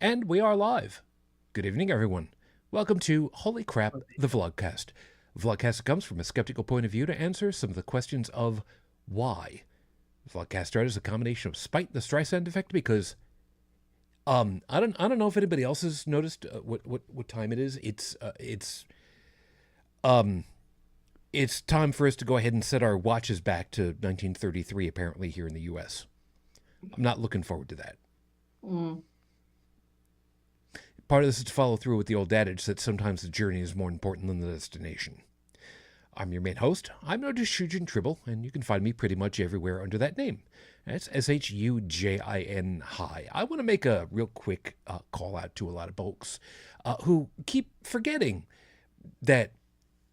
And we are live. Good evening, everyone. Welcome to Holy Crap, the Vlogcast. Vlogcast comes from a skeptical point of view to answer some of the questions of why. Vlogcast art is a combination of spite, the Streisand effect, because I don't know if anybody else has noticed what time it is. It's time for us to go ahead and set our watches back to 1933, apparently, here in the U.S. I'm not looking forward to that. Part of this is to follow through with the old adage that sometimes the journey is more important than the destination. I'm your main host. I'm known as Shujin Tribble, and you can find me pretty much everywhere under that name. That's Shujin. Hi. I want to make a real quick call out to a lot of folks who keep forgetting that,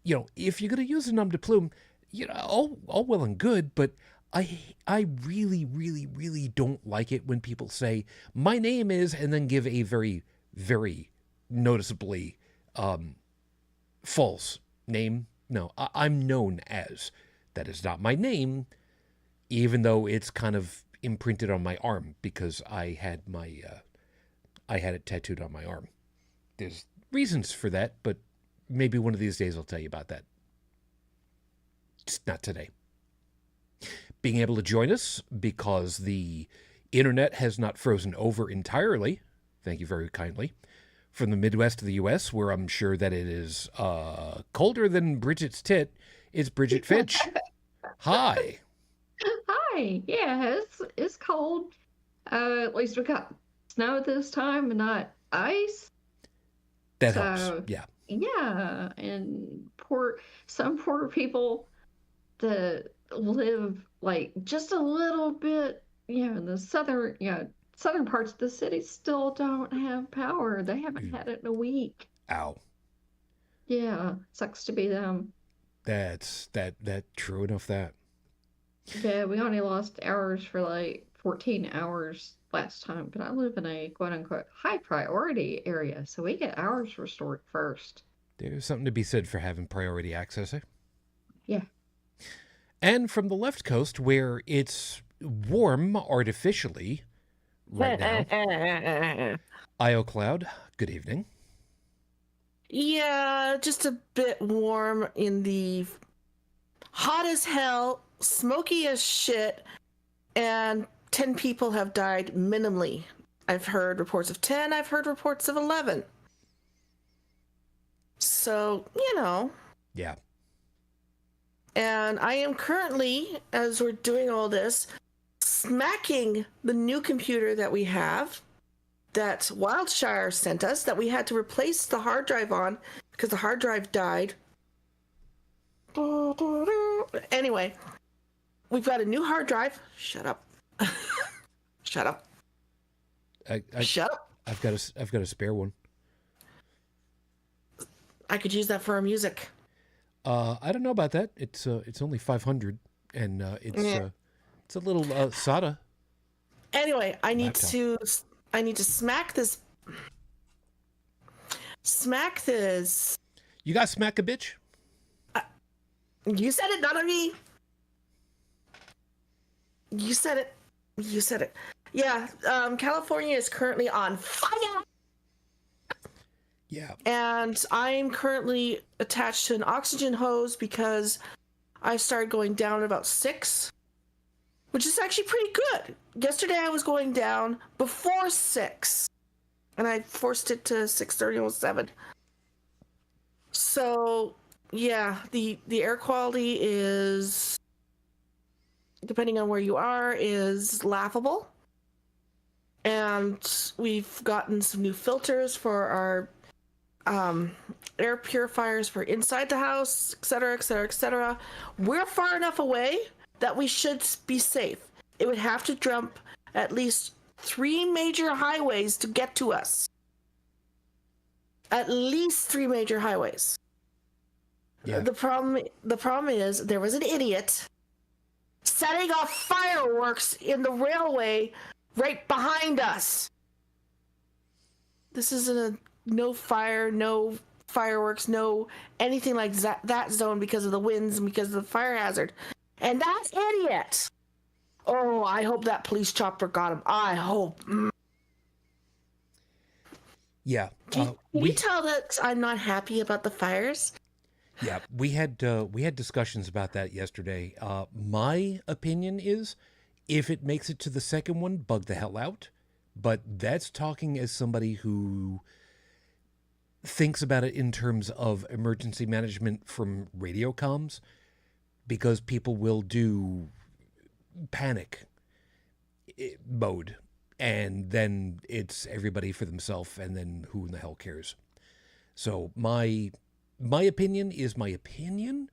you know, if you're going to use a nom de plume, you know, all well and good, but I really, really, really don't like it when people say, my name is, and then give a very, very noticeably false name. No, I'm known as. That is not my name, even though it's kind of imprinted on my arm because I had it tattooed on my arm. There's reasons for that, but maybe one of these days I'll tell you about that. Just not today. Being able to join us because the internet has not frozen over entirely, thank you very kindly, from the Midwest of the U.S., where I'm sure that it is colder than Brigid's tit, it's Brigid Fitch. Hi. Hi. Yeah, it's cold. At least we got snow this time and not ice. That helps. Yeah. Yeah, and some poor people that live like just a little bit, in the southern parts of the city still don't have power. They haven't had it in a week. Ow. Yeah, sucks to be them. That's true enough that. Yeah, we only lost hours for like 14 hours last time, but I live in a quote-unquote high priority area, so we get hours restored first. There's something to be said for having priority access, eh? Yeah. And from the left coast, where it's warm artificially right now, Io Cloud, good evening. Yeah, just a bit warm in the hot as hell, smoky as shit, and 10 people have died minimally. I've heard reports of 10, I've heard reports of 11. So, Yeah. And I am currently, as we're doing all this, smacking the new computer that we have that Wildshire sent us that we had to replace the hard drive on because the hard drive died. Anyway, we've got a new hard drive. Shut up. Shut up. Shut up. I've got a spare one. I could use that for our music. I don't know about that. It's only 500, and it's a little SATA. Anyway, I need to smack this. Smack this. You got smack a bitch? You said it, not me. You said it. You said it. Yeah, California is currently on fire. Yeah. And I'm currently attached to an oxygen hose because I started going down at about 6, which is actually pretty good. Yesterday I was going down before 6, and I forced it to 6:30, almost 7. So, yeah, the air quality is, depending on where you are, is laughable. And we've gotten some new filters for our air purifiers for inside the house, etc., etc., etc. We're far enough away that we should be safe. It would have to jump at least 3 major highways to get to us. At least 3 major highways. Yeah. The problem is there was an idiot setting off fireworks in the railway right behind us. This isn't a no fire, no fireworks, no anything like that zone because of the winds and because of the fire hazard. And that idiot. Oh, I hope that police chopper got him. I hope. Yeah. Can you tell that I'm not happy about the fires? Yeah, we had discussions about that yesterday. My opinion is, if it makes it to the second one, bug the hell out. But that's talking as somebody who thinks about it in terms of emergency management from radio comms, because people will do panic mode, and then it's everybody for themselves, and then who in the hell cares? So my opinion is my opinion.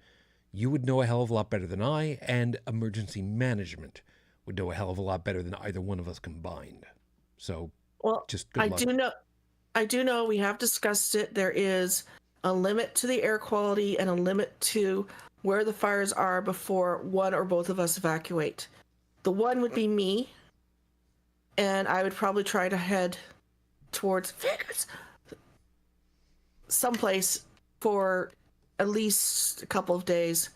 You would know a hell of a lot better than I, and emergency management would know a hell of a lot better than either one of us combined. So, well, just good luck. I do know we have discussed it. There is a limit to the air quality and a limit to where the fires are before one or both of us evacuate. The one would be me, and I would probably try to head towards Vegas, someplace for at least a couple of days.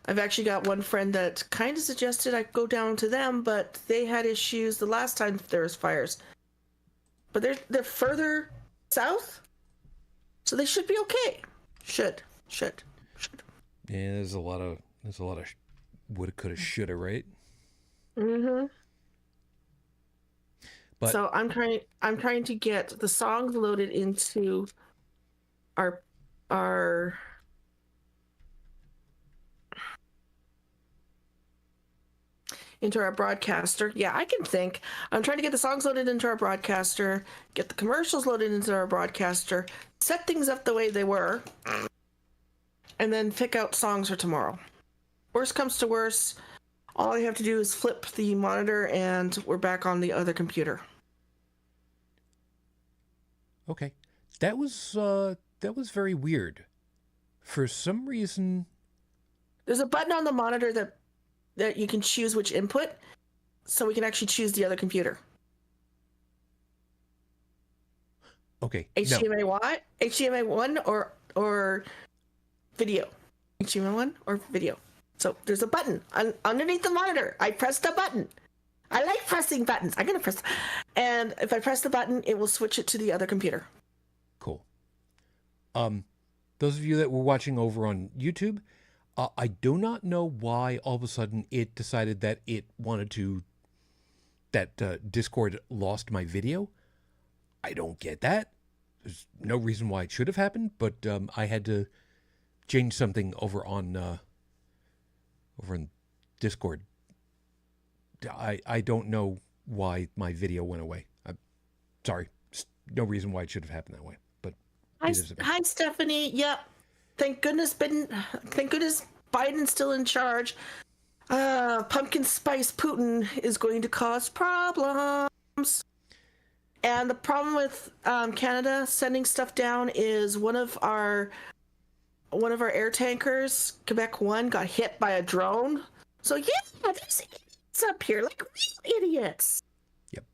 I've actually got one friend that kind of suggested I go down to them, but they had issues the last time there was fires. But they're further south, so they should be okay. Should. Yeah, there's a lot of woulda, coulda, shoulda, right? Mm-hmm. But so I'm trying to get the songs loaded into our broadcaster. Yeah, I can think. I'm trying to get the songs loaded into our broadcaster, get the commercials loaded into our broadcaster, set things up the way they were, and then pick out songs for tomorrow. Worst comes to worst, all I have to do is flip the monitor and we're back on the other computer. Okay. That was very weird. For some reason, there's a button on the monitor that you can choose which input, so we can actually choose the other computer. Okay. HDMI 1 or video. HDMI 1 or video. So there's a button underneath the monitor. I pressed a button. I like pressing buttons. I'm gonna press, and if I press the button, it will switch it to the other computer. Cool. Those of you that were watching over on YouTube, I do not know why all of a sudden it decided that it wanted to, that Discord lost my video. I don't get that. There's no reason why it should have happened, but I had to change something over on Discord. I don't know why my video went away. I'm sorry. No reason why it should have happened that way. But hi Stephanie. Yep. Thank goodness Biden's still in charge. Pumpkin spice Putin is going to cause problems. And the problem with Canada sending stuff down is one of our air tankers, Quebec 1, got hit by a drone. So yeah, there's idiots up here, like real idiots. Yep.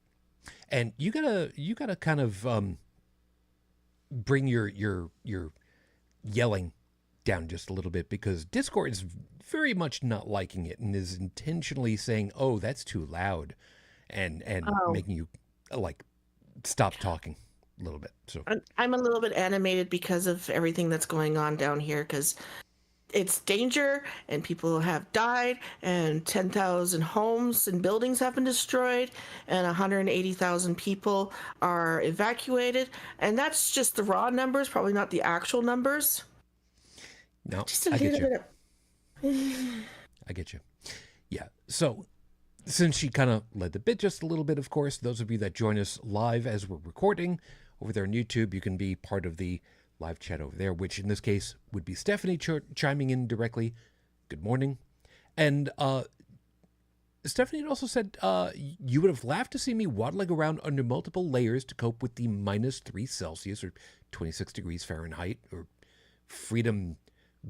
And you gotta kind of bring your yelling down just a little bit, because Discord is very much not liking it and is intentionally saying, "Oh, that's too loud," and making you like stop talking a little bit. So I'm a little bit animated because of everything that's going on down here, because it's danger and people have died and 10,000 homes and buildings have been destroyed and 180,000 people are evacuated, and that's just the raw numbers, probably not the actual numbers. No, just a little bit of... I get you. Yeah. So since she kind of led the bit just a little bit, of course, those of you that join us live as we're recording over there on YouTube, you can be part of the live chat over there, which in this case would be Stephanie chiming in directly. Good morning. And Stephanie had also said, you would have laughed to see me waddling around under multiple layers to cope with the -3 Celsius or 26 degrees Fahrenheit or freedom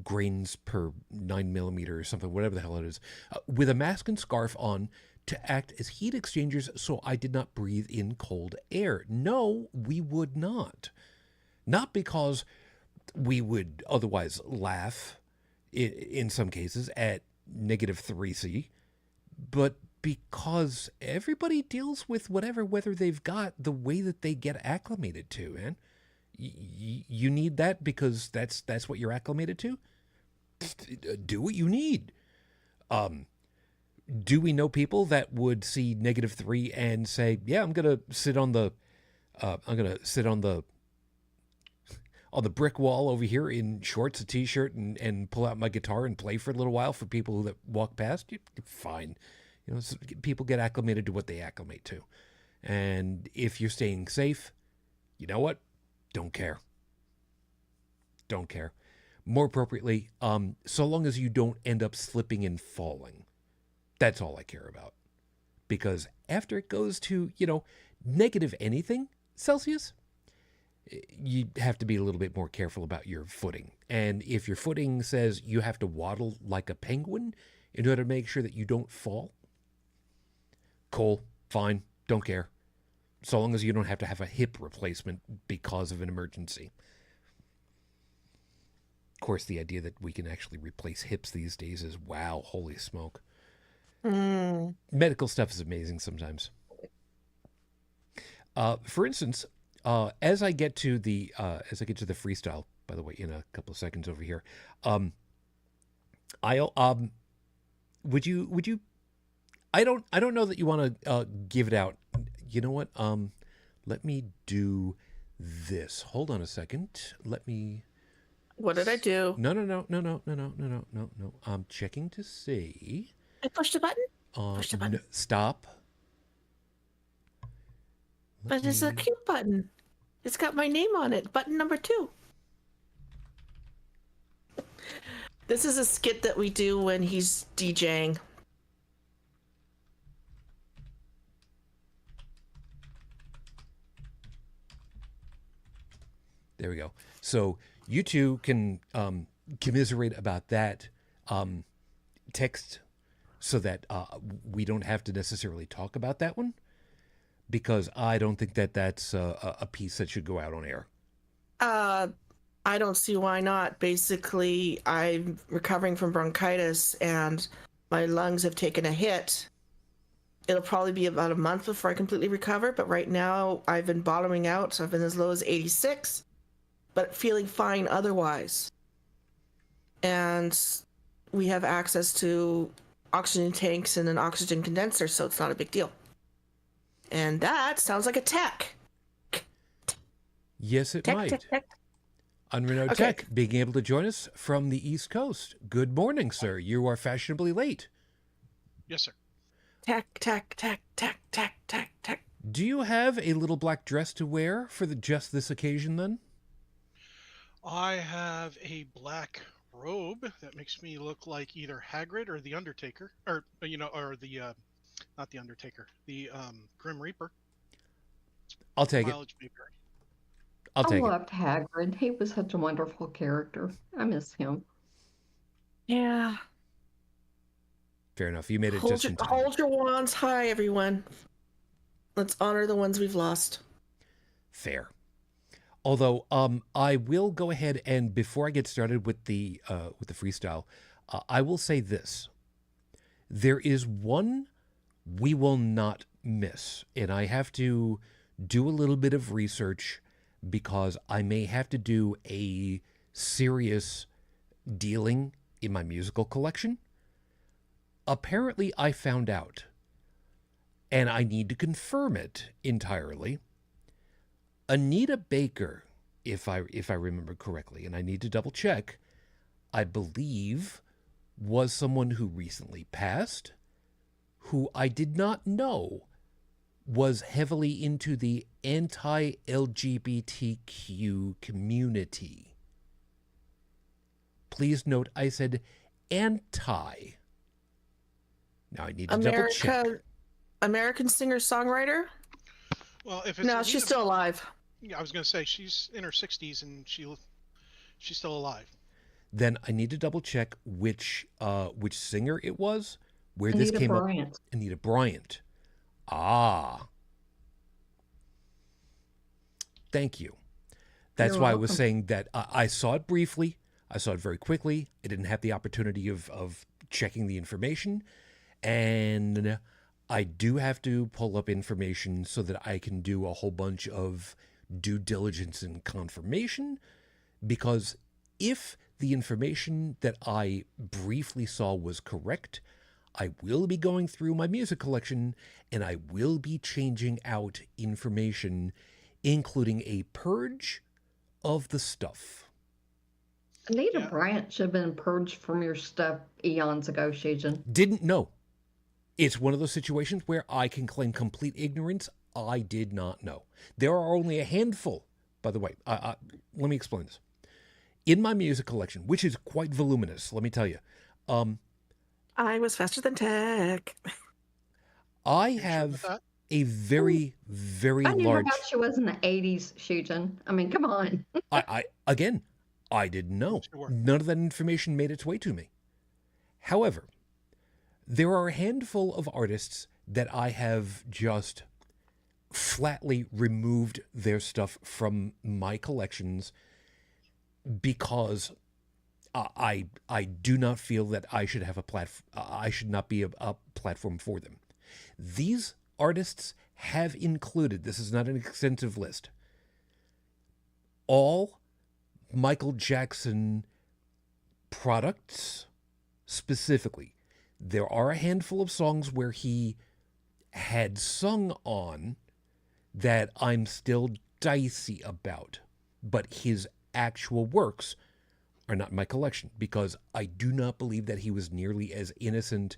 grains per 9 millimeter or something, whatever the hell it is, with a mask and scarf on to act as heat exchangers so I did not breathe in cold air. No, we would not. Not because we would otherwise laugh in some cases at -3C, but because everybody deals with whatever weather they've got the way that they get acclimated to, man. You need that because that's what you're acclimated to. Do what you need. Do we know people that would see -3 and say, "Yeah, I'm gonna sit on the brick wall over here in shorts, a t-shirt, and pull out my guitar and play for a little while for people that walk past"? Fine. People get acclimated to what they acclimate to. And if you're staying safe, you know what? Don't care. Don't care. More appropriately, so long as you don't end up slipping and falling. That's all I care about. Because after it goes to, negative anything Celsius, you have to be a little bit more careful about your footing. And if your footing says you have to waddle like a penguin in order to make sure that you don't fall, cool, fine, don't care. So long as you don't have to have a hip replacement because of an emergency. Of course, the idea that we can actually replace hips these days is, wow, holy smoke. Medical stuff is amazing sometimes. For instance, as I get to the freestyle, by the way, in a couple of seconds over here, would you? I don't know that you want to give it out. You know what? Let me do this. Hold on a second. Let me. What did I do? No. I'm checking to see. I pushed the button. Push the button. No, stop. But it's a cute button. It's got my name on it. Button number 2. This is a skit that we do when he's DJing. There we go. So you two can commiserate about that text so that we don't have to necessarily talk about that one, because I don't think that that's a piece that should go out on air. I don't see why not. Basically, I'm recovering from bronchitis and my lungs have taken a hit. It'll probably be about a month before I completely recover, but right now I've been bottoming out, so I've been as low as 86, but feeling fine otherwise. And we have access to oxygen tanks and an oxygen condenser, so it's not a big deal. And that sounds like a tech. Yes, it might. Tech. UnrenownedTech being able to join us from the East Coast. Good morning, sir. You are fashionably late. Yes, sir. Tech. Do you have a little black dress to wear for just this occasion, then? I have a black robe that makes me look like either Hagrid or the Undertaker, or the not the Undertaker, the Grim Reaper. I'll take it. I'll take it. I loved Hagrid. He was such a wonderful character. I miss him. Yeah. Fair enough. You made it just in time. Hold your wands high, everyone. Let's honor the ones we've lost. Fair. Although I will go ahead and, before I get started with the freestyle, I will say this: there is one we will not miss, and I have to do a little bit of research because I may have to do a serious dealing in my musical collection. Apparently, I found out, and I need to confirm it entirely. Anita Baker, if I remember correctly, and I need to double check, I believe was someone who recently passed, who I did not know was heavily into the anti-LGBTQ community. Please note I said anti. Now I need to double check. American singer-songwriter? Well, if it's No, she's still alive. Yeah, I was going to say she's in her 60s and she's still alive. Then I need to double check which singer it was, where Anita this came Bryant. up. Anita Bryant. Ah. Thank you. That's You're why I was welcome. saying that I saw it briefly. I saw it very quickly. I didn't have the opportunity of checking the information. And I do have to pull up information so that I can do a whole bunch of due diligence and confirmation, because if the information that I briefly saw was correct, I will be going through my music collection and I will be changing out information, including a purge of the stuff. Anita Yeah. Bryant should have been purged from your stuff eons ago, Shujin. Didn't know. It's one of those situations where I can claim complete ignorance. I did not know. There are only a handful, by the way. Let me explain this. In my music collection, which is quite voluminous, let me tell you, I was faster than tech. I You sure about have that? a very, very I knew large... how bad she was in the 80s, Shujin. I mean, come on. Again, I didn't know. Sure. None of that information made its way to me. However, there are a handful of artists that I have just flatly removed their stuff from my collections because I do not feel that I should have I should not be a platform for them. These artists have included, this is not an extensive list, all Michael Jackson products specifically. There are a handful of songs where he had sung on that I'm still dicey about, but his actual works are not in my collection because I do not believe that he was nearly as innocent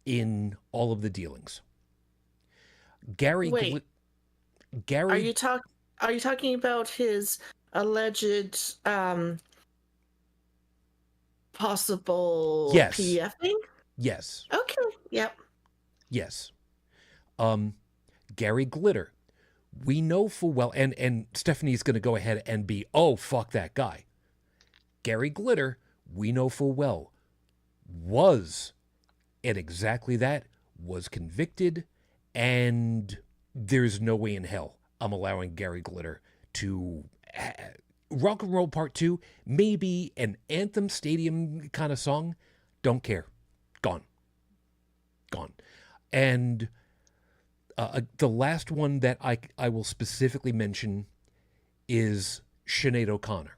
in all of the dealings. Gary, Wait. Gary, Are you talking about his alleged possible Yes. PDFing? yes, Okay. Yep. yes. Gary Glitter, we know full well, and Stephanie's going to go ahead and be, oh, fuck that guy. Gary Glitter, we know full well, was, and exactly that, was convicted, and there's no way in hell I'm allowing Gary Glitter to... Rock and Roll Part 2, maybe an Anthem Stadium kind of song, don't care. Gone. And the last one that I will specifically mention is Sinead O'Connor.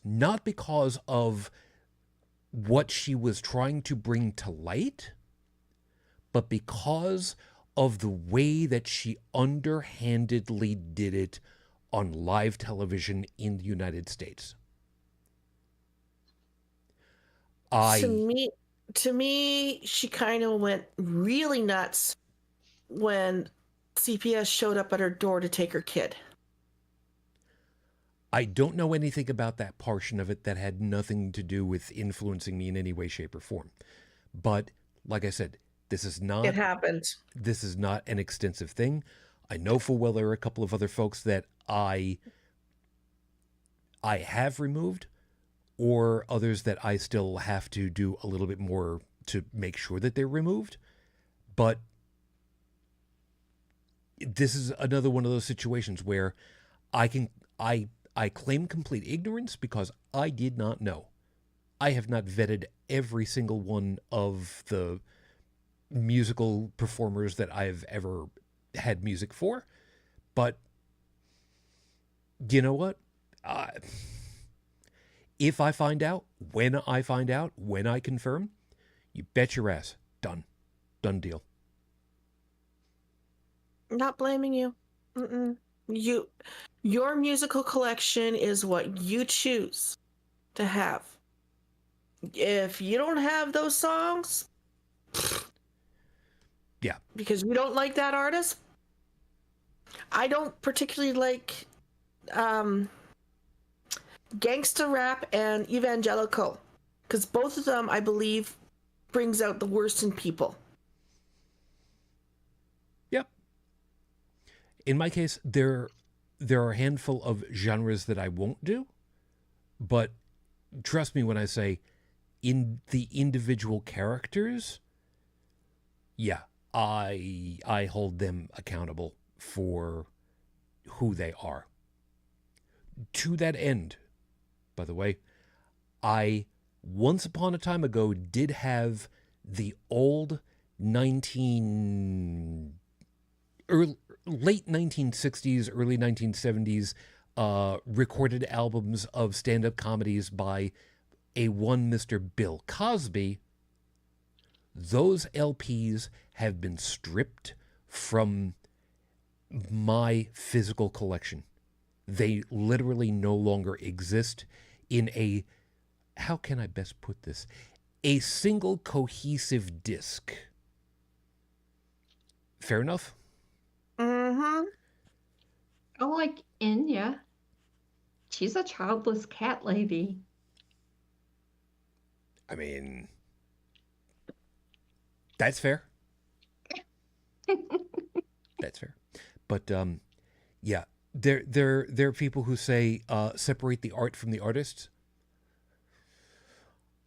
Not because of what she was trying to bring to light, but because of the way that she underhandedly did it on live television in the United States. To me, she kind of went really nuts when CPS showed up at her door to take her kid. I don't know anything about that portion of it. That had nothing to do with influencing me in any way, shape, or form. But like I said, this is not... It happened. This is not an extensive thing. I know full well there are a couple of other folks that I have removed, or others that I still have to do a little bit more to make sure that they're removed. But this is another one of those situations where I claim complete ignorance because I did not know. I have not vetted every single one of the musical performers that I've ever had music for, but you know what? If I find out, when I confirm, you bet your ass, done deal. Not blaming you. Your musical collection is what you choose to have. If you don't have those songs, yeah, because you don't like that artist. I don't particularly like gangsta rap and evangelical, because both of them, I believe, brings out the worst in people. Yep. In my case, there are a handful of genres that I won't do, but trust me when I say, in the individual characters, yeah, I hold them accountable for who they are. To that end, by the way, I once upon a time ago did have the old late 1960s, early 1970s recorded albums of stand-up comedies by a one Mr. Bill Cosby, those LPs have been stripped from my physical collection. They literally no longer exist in a, how can I best put this? A single cohesive disc. Fair enough? Mm-hmm. I like Enya. She's a childless cat lady. I mean, that's fair. That's fair. But yeah, there are people who say separate the art from the artist.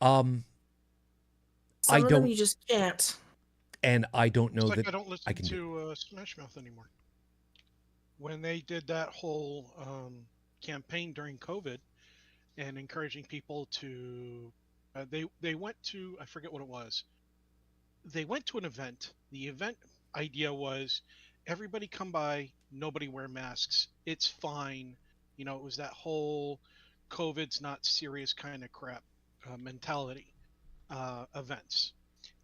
Some I of them don't, you just can't. and I don't know It's like that I don't listen I can do. to Smash Mouth anymore. When they did that whole campaign during COVID and encouraging people to, they went to, I forget what it was. They went to an event. The event idea was everybody come by, nobody wear masks. It's fine. You know, it was that whole COVID's not serious kind of crap mentality events.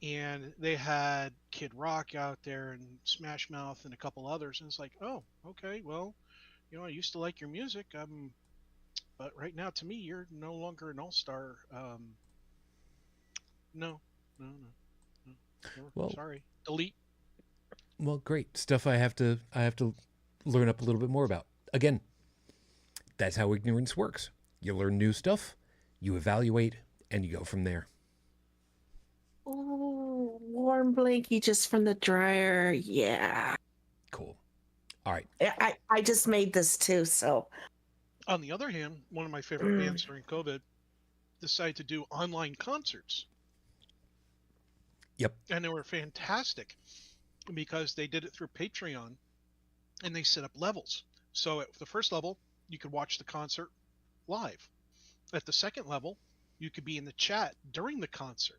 And they had Kid Rock out there and Smash Mouth and a couple others. And it's like, oh, okay, well, you know, I used to like your music. But right now, to me, you're no longer an all-star. No. Well, Sorry. Delete. Well, great stuff. I have to learn up a little bit more about. Again, that's how ignorance works. You learn new stuff, you evaluate, and you go from there. Oh, warm blankie just from the dryer. Yeah. Cool. All right. I just made this too, so. On the other hand, one of my favorite bands during COVID decided to do online concerts. Yep. And they were fantastic because they did it through Patreon and they set up levels. So at the first level, you could watch the concert live. At the second level, you could be in the chat during the concert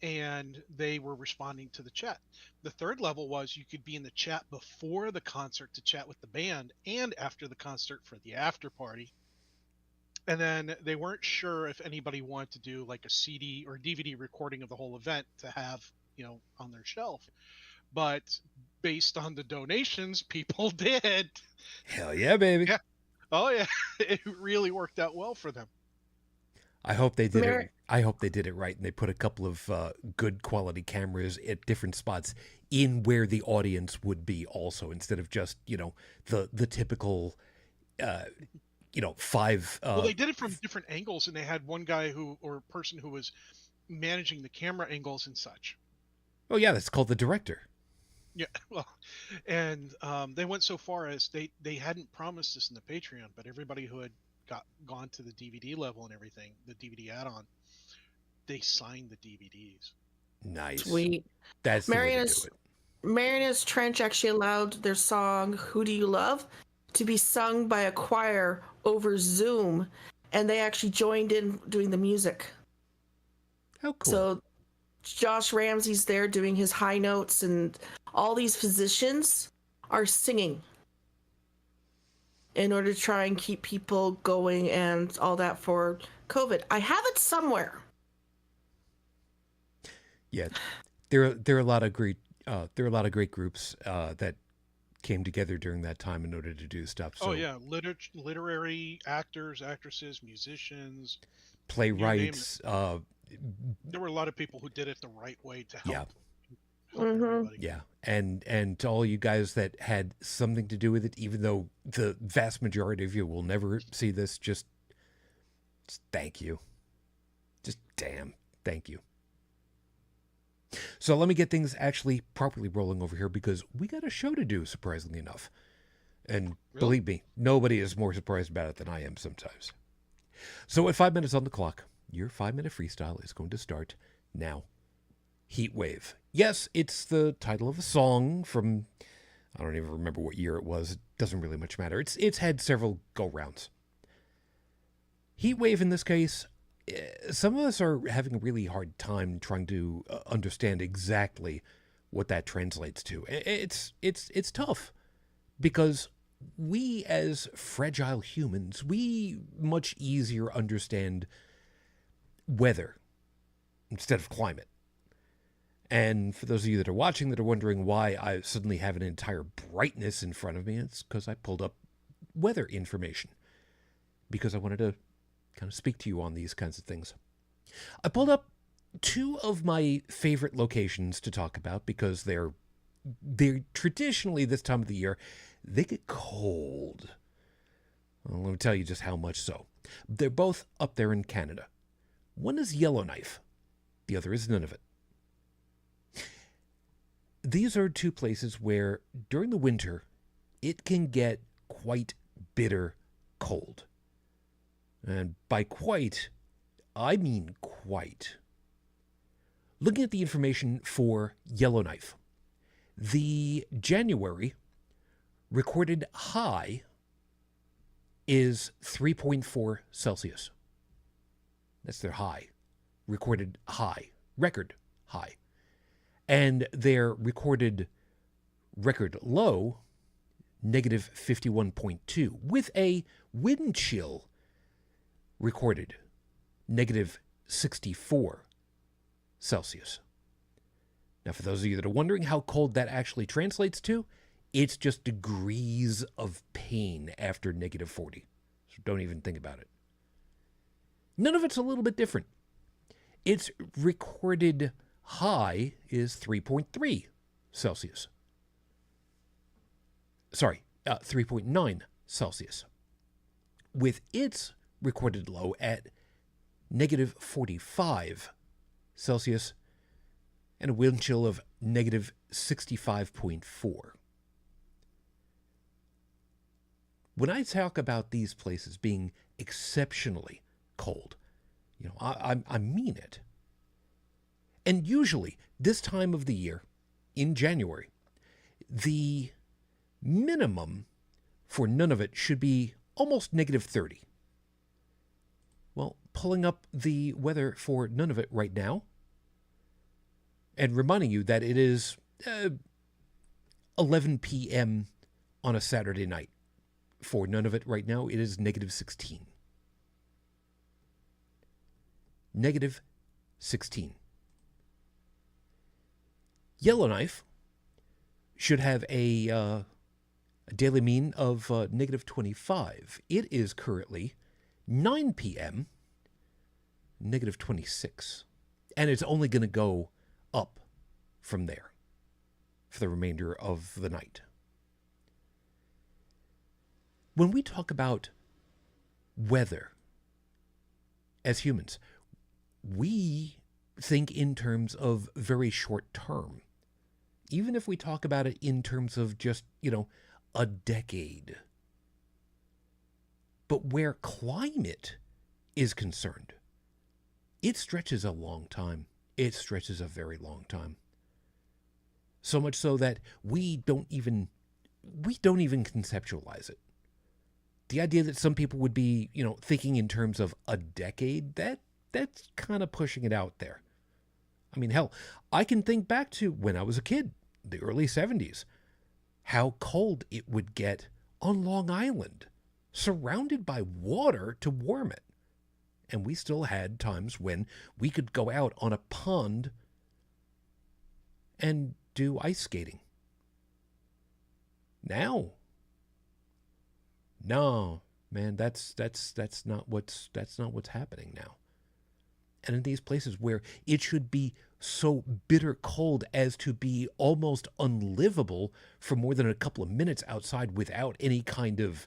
and they were responding to the chat. The third level was you could be in the chat before the concert to chat with the band and after the concert for the after party. And then they weren't sure if anybody wanted to do like a CD or DVD recording of the whole event to have, you know, on their shelf. But based on the donations, people did. Hell yeah, baby. Yeah. Oh yeah. It really worked out well for them. I hope they did it. I hope they did it right, and they put a couple of good quality cameras at different spots in where the audience would be, also, instead of just the typical, five. Well, they did it from different angles, and they had one guy or person who was managing the camera angles and such. Oh yeah, that's called the director. Yeah, well, and they went so far as they hadn't promised this in the Patreon, but everybody who had gone to the DVD level and everything, the DVD add-on, they signed the DVDs. Nice. Sweet. That's the way to do it. Marianas Trench actually allowed their song "Who Do You Love" to be sung by a choir over Zoom, and they actually joined in doing the music. How cool. So Josh Ramsey's there doing his high notes, and all these physicians are singing in order to try and keep people going and all that for COVID. I have it somewhere. Yeah, there are a lot of great groups that came together during that time in order to do stuff. So, oh yeah, literary actors, actresses, musicians, playwrights. There were a lot of people who did it the right way to help. Yeah. Everybody. Yeah, and to all you guys that had something to do with it, even though the vast majority of you will never see this, just thank you. Just damn thank you. So let me get things actually properly rolling over here, because we got a show to do, surprisingly enough. And believe me, nobody is more surprised about it than I am sometimes. So at 5 minutes on the clock, your 5-minute freestyle is going to start now. HEATWAVE. Yes, it's the title of a song from, I don't even remember what year it was. It doesn't really much matter. It's had several go-rounds. HEATWAVE in this case some of us are having a really hard time trying to understand exactly what that translates to. It's tough because we as fragile humans, we much easier understand weather instead of climate. And for those of you that are watching that are wondering why I suddenly have an entire brightness in front of me, it's because I pulled up weather information because I wanted to kind of speak to you on these kinds of things. I pulled up two of my favorite locations to talk about because they're traditionally this time of the year, they get cold. Well, let me tell you just how much so. They're both up there in Canada. One is Yellowknife. The other is Nunavut. These are two places where during the winter, it can get quite bitter cold. And by quite, I mean quite. Looking at the information for Yellowknife, the January recorded high is 3.4 Celsius. That's their high. Recorded high. Record high. And their recorded record low, negative 51.2, with a wind chill recorded, negative 64 Celsius. Now, for those of you that are wondering how cold that actually translates to, it's just degrees of pain after negative 40. So don't even think about it. None of it's a little bit different. Its recorded high is 3.3 Celsius. Sorry, 3.9 Celsius. With its recorded low at negative 45 Celsius and a wind chill of negative 65.4. When I talk about these places being exceptionally cold, I mean it. And usually, this time of the year, in January, the minimum for Nunavut should be almost negative 30. Well, pulling up the weather for Nunavut right now, and reminding you that it is 11 p.m. on a Saturday night. For Nunavut right now, it is negative 16. Negative 16. Yellowknife should have a daily mean of negative 25. It is currently 9 p.m., negative 26. And it's only going to go up from there for the remainder of the night. When we talk about weather as humans, we think in terms of very short term. Even if we talk about it in terms of just, a decade. But where climate is concerned, it stretches a long time. It stretches a very long time. So much so that we don't even conceptualize it. The idea that some people would be, thinking in terms of a decade, that's kind of pushing it out there. I mean, hell, I can think back to when I was a kid, the early 70s, how cold it would get on Long Island, surrounded by water to warm it. And we still had times when we could go out on a pond and do ice skating. Now, no, man, that's not what's happening now. And in these places where it should be so bitter cold as to be almost unlivable for more than a couple of minutes outside without any kind of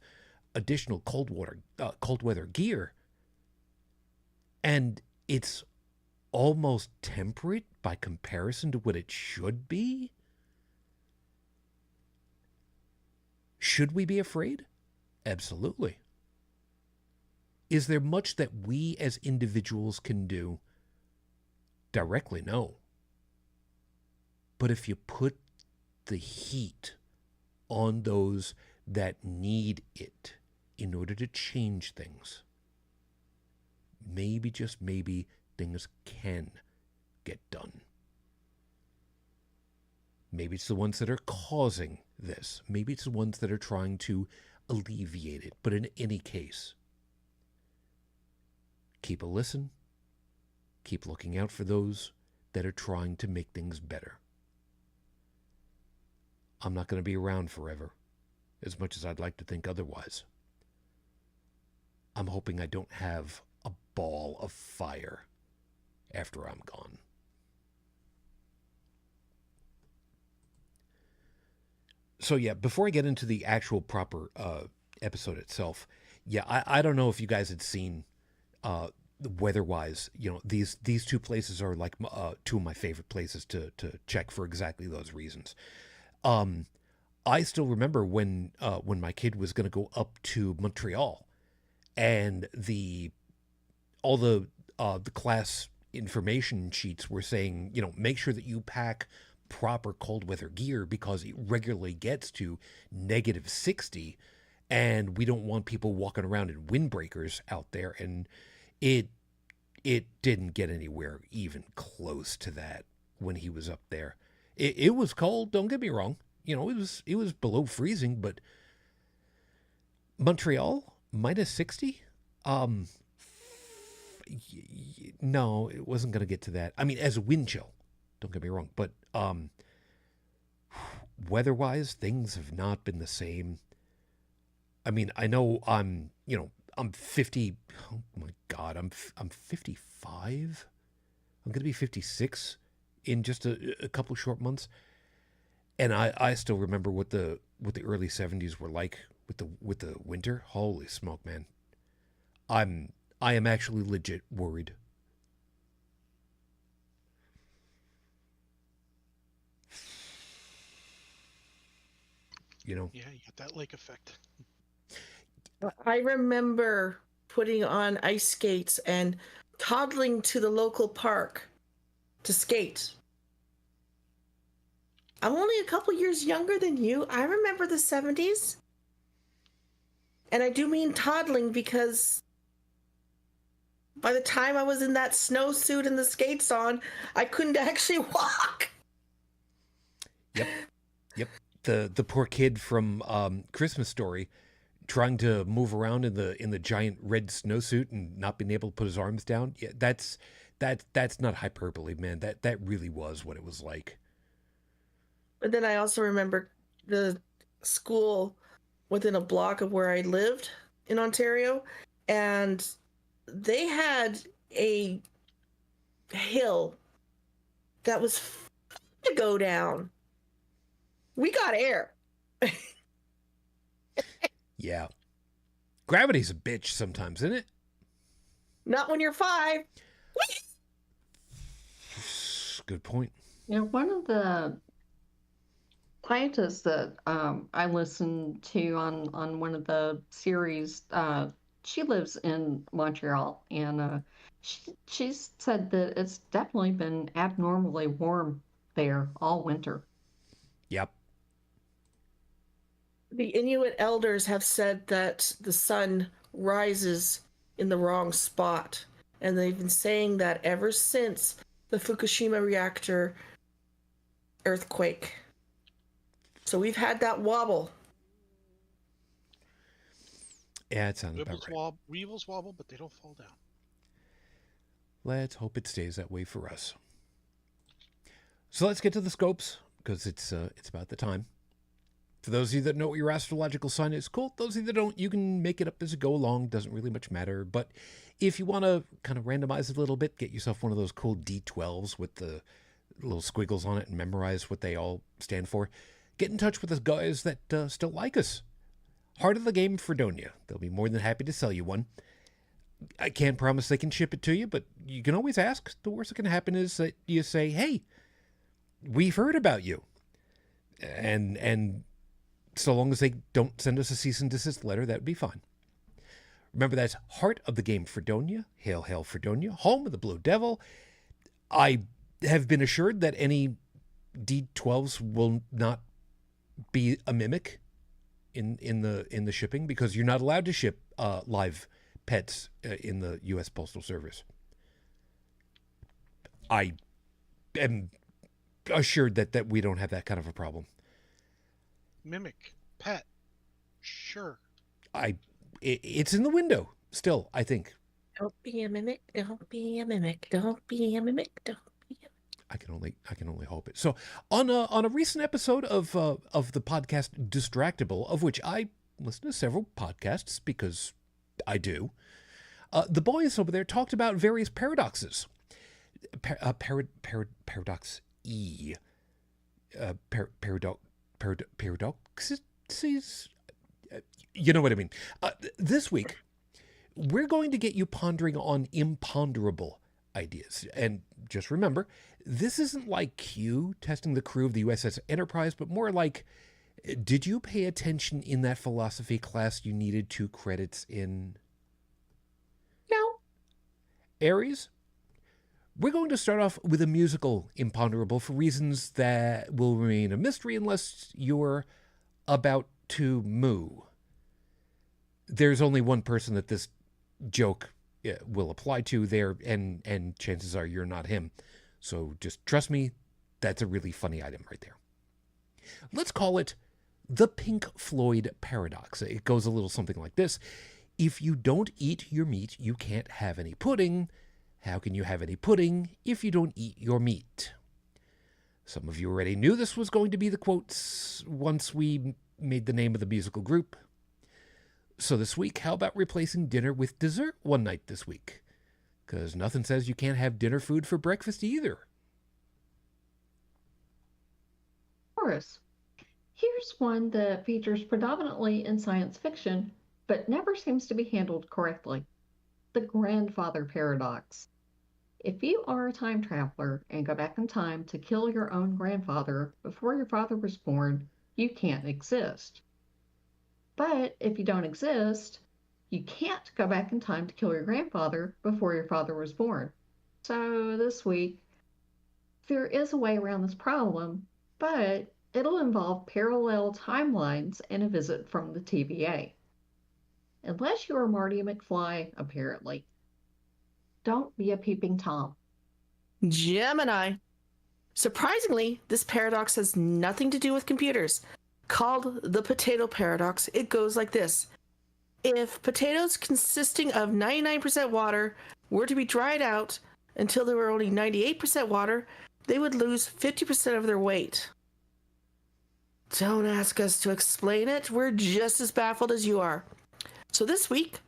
additional cold weather gear, and it's almost temperate by comparison to what it should be. Should we be afraid? Absolutely. Is there much that we as individuals can do? Directly, no. But if you put the heat on those that need it in order to change things, maybe, just maybe, things can get done. Maybe it's the ones that are causing this. Maybe it's the ones that are trying to alleviate it. But in any case, keep a listen. Keep looking out for those that are trying to make things better. I'm not going to be around forever, as much as I'd like to think otherwise. I'm hoping I don't have a ball of fire after I'm gone. So yeah, before I get into the actual proper episode itself, yeah, I don't know if you guys had seen weather-wise, these two places are like two of my favorite places to check for exactly those reasons. I still remember when my kid was going to go up to Montreal, and all the class information sheets were saying, make sure that you pack proper cold weather gear because it regularly gets to -60, and we don't want people walking around in windbreakers out there. And it didn't get anywhere even close to that when he was up there. It was cold, don't get me wrong. It was below freezing, but Montreal -60? No, it wasn't going to get to that. I mean, as a wind chill, don't get me wrong, but weather-wise, things have not been the same. I mean, I know I'm 50. Oh my God, I'm 55. I'm going to be 56 in just a couple short months. And I still remember what the early 70s were like with the winter. Holy smoke, man. I am actually legit worried. Yeah, you get that lake effect. I remember putting on ice skates and toddling to the local park to skate. I'm only a couple years younger than you. I remember the 70s. And I do mean toddling because by the time I was in that snowsuit and the skates on, I couldn't actually walk. Yep. The poor kid from Christmas Story trying to move around in the giant red snowsuit and not being able to put his arms down. Yeah, that's not hyperbole, man. That really was what it was like. But then I also remember the school within a block of where I lived in Ontario, and they had a hill that was to go down. We got air. Yeah. Gravity's a bitch sometimes, isn't it? Not when you're 5. Good point. One of the scientists that I listened to on one of the series, she lives in Montreal, and she said that it's definitely been abnormally warm there all winter. Yep. The Inuit elders have said that the sun rises in the wrong spot, and they've been saying that ever since the Fukushima reactor earthquake. So we've had that wobble. Yeah, it sounds about right. Weevils wobble, but they don't fall down. Let's hope it stays that way for us. So let's get to the scopes, because it's about the time. For those of you that know what your astrological sign is, cool. Those of you that don't, you can make it up as you go along. Doesn't really much matter. But if you want to kind of randomize it a little bit, get yourself one of those cool D12s with the little squiggles on it and memorize what they all stand for. Get in touch with the guys that still like us. Heart of the Game Fredonia. They'll be more than happy to sell you one. I can't promise they can ship it to you, but you can always ask. The worst that can happen is that you say, hey, we've heard about you. And so long as they don't send us a cease and desist letter, that would be fine. Remember, that's Heart of the Game Fredonia. Hail, hail, Fredonia, home of the Blue Devil. I have been assured that any D12s will not be a mimic in the shipping, because you're not allowed to ship live pets in the U.S. Postal Service. I am assured that we don't have that kind of a problem. Mimic. Pet. Sure. It's in the window still, I think. Don't be a mimic. Don't be a mimic. Don't be a mimic. Don't be a... I can only hope it. So on a recent episode of the podcast Distractable, of which I listen to several podcasts because I do, the boys over there talked about various paradoxes. Paradox E. Paradoxes. You know what I mean. This week, we're going to get you pondering on imponderable ideas. And just remember, this isn't like Q testing the crew of the USS Enterprise, but more like, did you pay attention in that philosophy class you needed 2 credits in? No. Aries, we're going to start off with a musical imponderable for reasons that will remain a mystery unless you're about to moo. There's only one person that this joke will apply to there, and chances are you're not him. So just trust me, that's a really funny item right there. Let's call it the Pink Floyd paradox. It goes a little something like this. If you don't eat your meat, you can't have any pudding. How can you have any pudding if you don't eat your meat? Some of you already knew this was going to be the quotes once we made the name of the musical group. So this week, how about replacing dinner with dessert one night this week? Because nothing says you can't have dinner food for breakfast either. Taurus. Here's one that features predominantly in science fiction, but never seems to be handled correctly. The grandfather paradox. If you are a time traveler and go back in time to kill your own grandfather before your father was born, you can't exist. But if you don't exist, you can't go back in time to kill your grandfather before your father was born. So this week, there is a way around this problem, but it'll involve parallel timelines and a visit from the TVA. Unless you are Marty McFly, apparently. Don't be a peeping Tom. Gemini. Surprisingly, this paradox has nothing to do with computers. Called the potato paradox, it goes like this. If potatoes consisting of 99% water were to be dried out until they were only 98% water, they would lose 50% of their weight. Don't ask us to explain it. We're just as baffled as you are. So this week,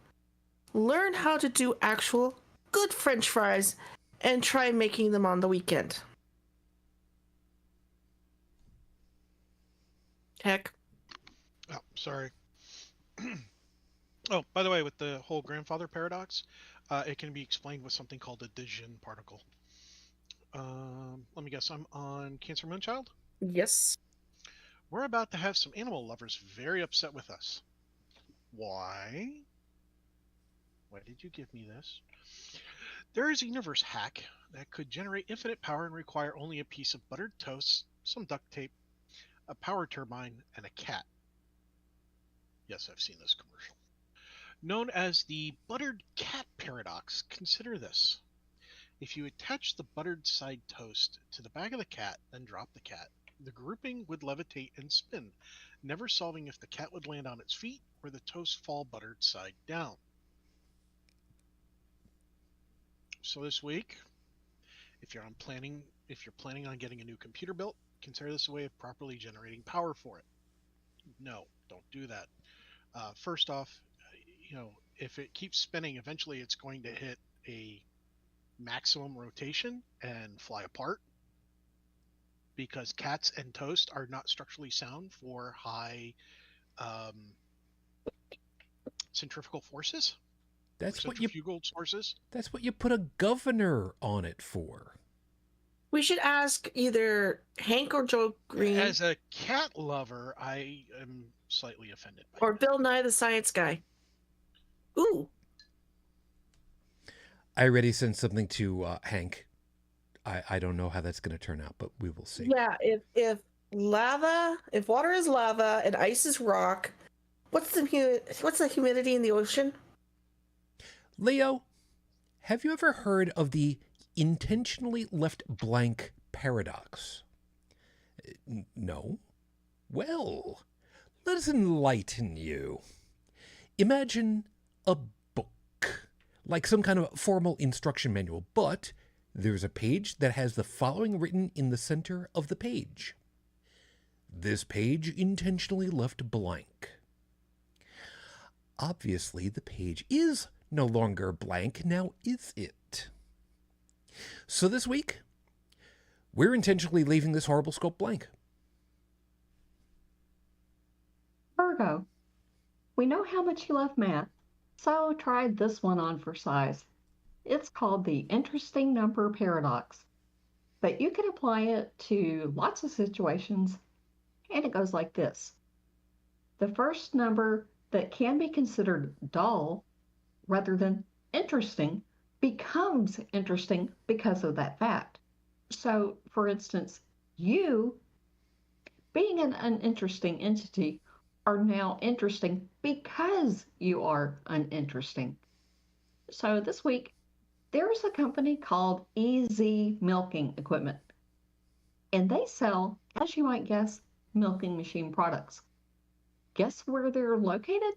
learn how to do actual good French fries and try making them on the weekend. Heck. Oh, sorry. Oh, by the way, with the whole grandfather paradox, it can be explained with something called a Dijin particle. Let me guess, I'm on Cancer Moonchild? Yes. We're about to have some animal lovers very upset with us. Why? Why did you give me this? There is a universe hack that could generate infinite power and require only a piece of buttered toast, some duct tape, a power turbine, and a cat. Yes, I've seen this commercial. Known as the buttered cat paradox. Consider this. If you attach the buttered side toast to the back of the cat, then drop the cat, the grouping would levitate and spin, never solving if the cat would land on its feet or the toast fall buttered side down. So this week, if you're planning on getting a new computer built, consider this a way of properly generating power for it. No, don't do that. First off, if it keeps spinning, eventually it's going to hit a maximum rotation and fly apart, because cats and toast are not structurally sound for high centrifugal forces. That's what you put a governor on it for. We should ask either Hank or Joe Green. As a cat lover, I am slightly offended by or that. Bill Nye the Science Guy. Ooh. I already sent something to Hank. I don't know how that's going to turn out, but we will see. Yeah, if water is lava and ice is rock, what's the humidity in the ocean? Leo, have you ever heard of the intentionally left blank paradox? No? Well, let us enlighten you. Imagine a book, like some kind of formal instruction manual, but there's a page that has the following written in the center of the page. This page intentionally left blank. Obviously, the page is no longer blank, now is it? So this week, we're intentionally leaving this horrible scope blank. Virgo, we know how much you love math, so try this one on for size. It's called the interesting number paradox, but you can apply it to lots of situations, and it goes like this. The first number that can be considered dull rather than interesting becomes interesting because of that fact. So, for instance, you, being an uninteresting entity, are now interesting because you are uninteresting. So this week, there's a company called Easy Milking Equipment, and they sell, as you might guess, milking machine products. Guess where they're located?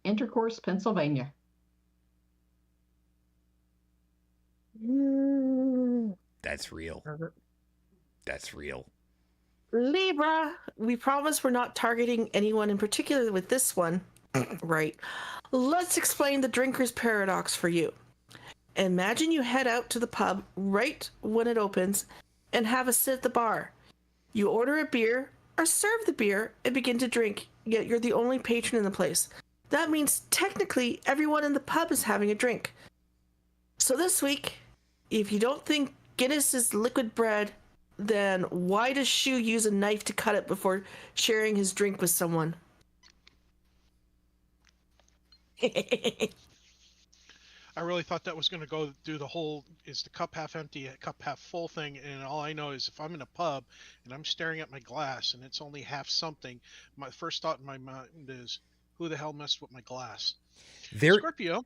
Intercourse, Pennsylvania. That's real. That's real. Libra, we promise we're not targeting anyone in particular with this one. Right. Let's explain the drinker's paradox for you. Imagine you head out to the pub right when it opens and have a sit at the bar. You order a beer or serve the beer and begin to drink, yet you're the only patron in the place. That means technically everyone in the pub is having a drink. So this week, if you don't think Guinness is liquid bread, then why does Shu use a knife to cut it before sharing his drink with someone? I really thought that was going to go do the whole is the cup half empty, cup half full thing. And all I know is if I'm in a pub and I'm staring at my glass and it's only half something, my first thought in my mind is, who the hell messed with my glass? Scorpio.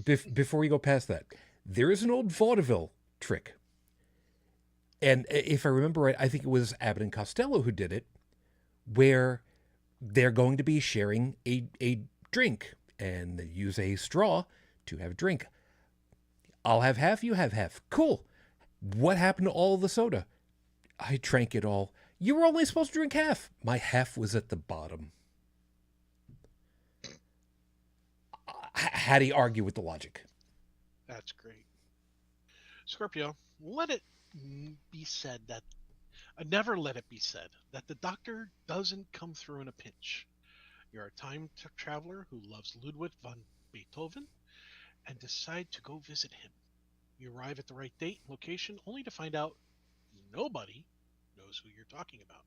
Before we go past that, there is an old vaudeville trick. And if I remember right, I think it was Abbott and Costello who did it, where they're going to be sharing a drink and they use a straw to have a drink. I'll have half, you have half. Cool. What happened to all the soda? I drank it all. You were only supposed to drink half. My half was at the bottom. How do you argue with the logic? That's great. Scorpio, let it be said that never let it be said that the doctor doesn't come through in a pinch. You're a time traveler who loves Ludwig van Beethoven and decide to go visit him. You arrive at the right date and location only to find out nobody knows who you're talking about.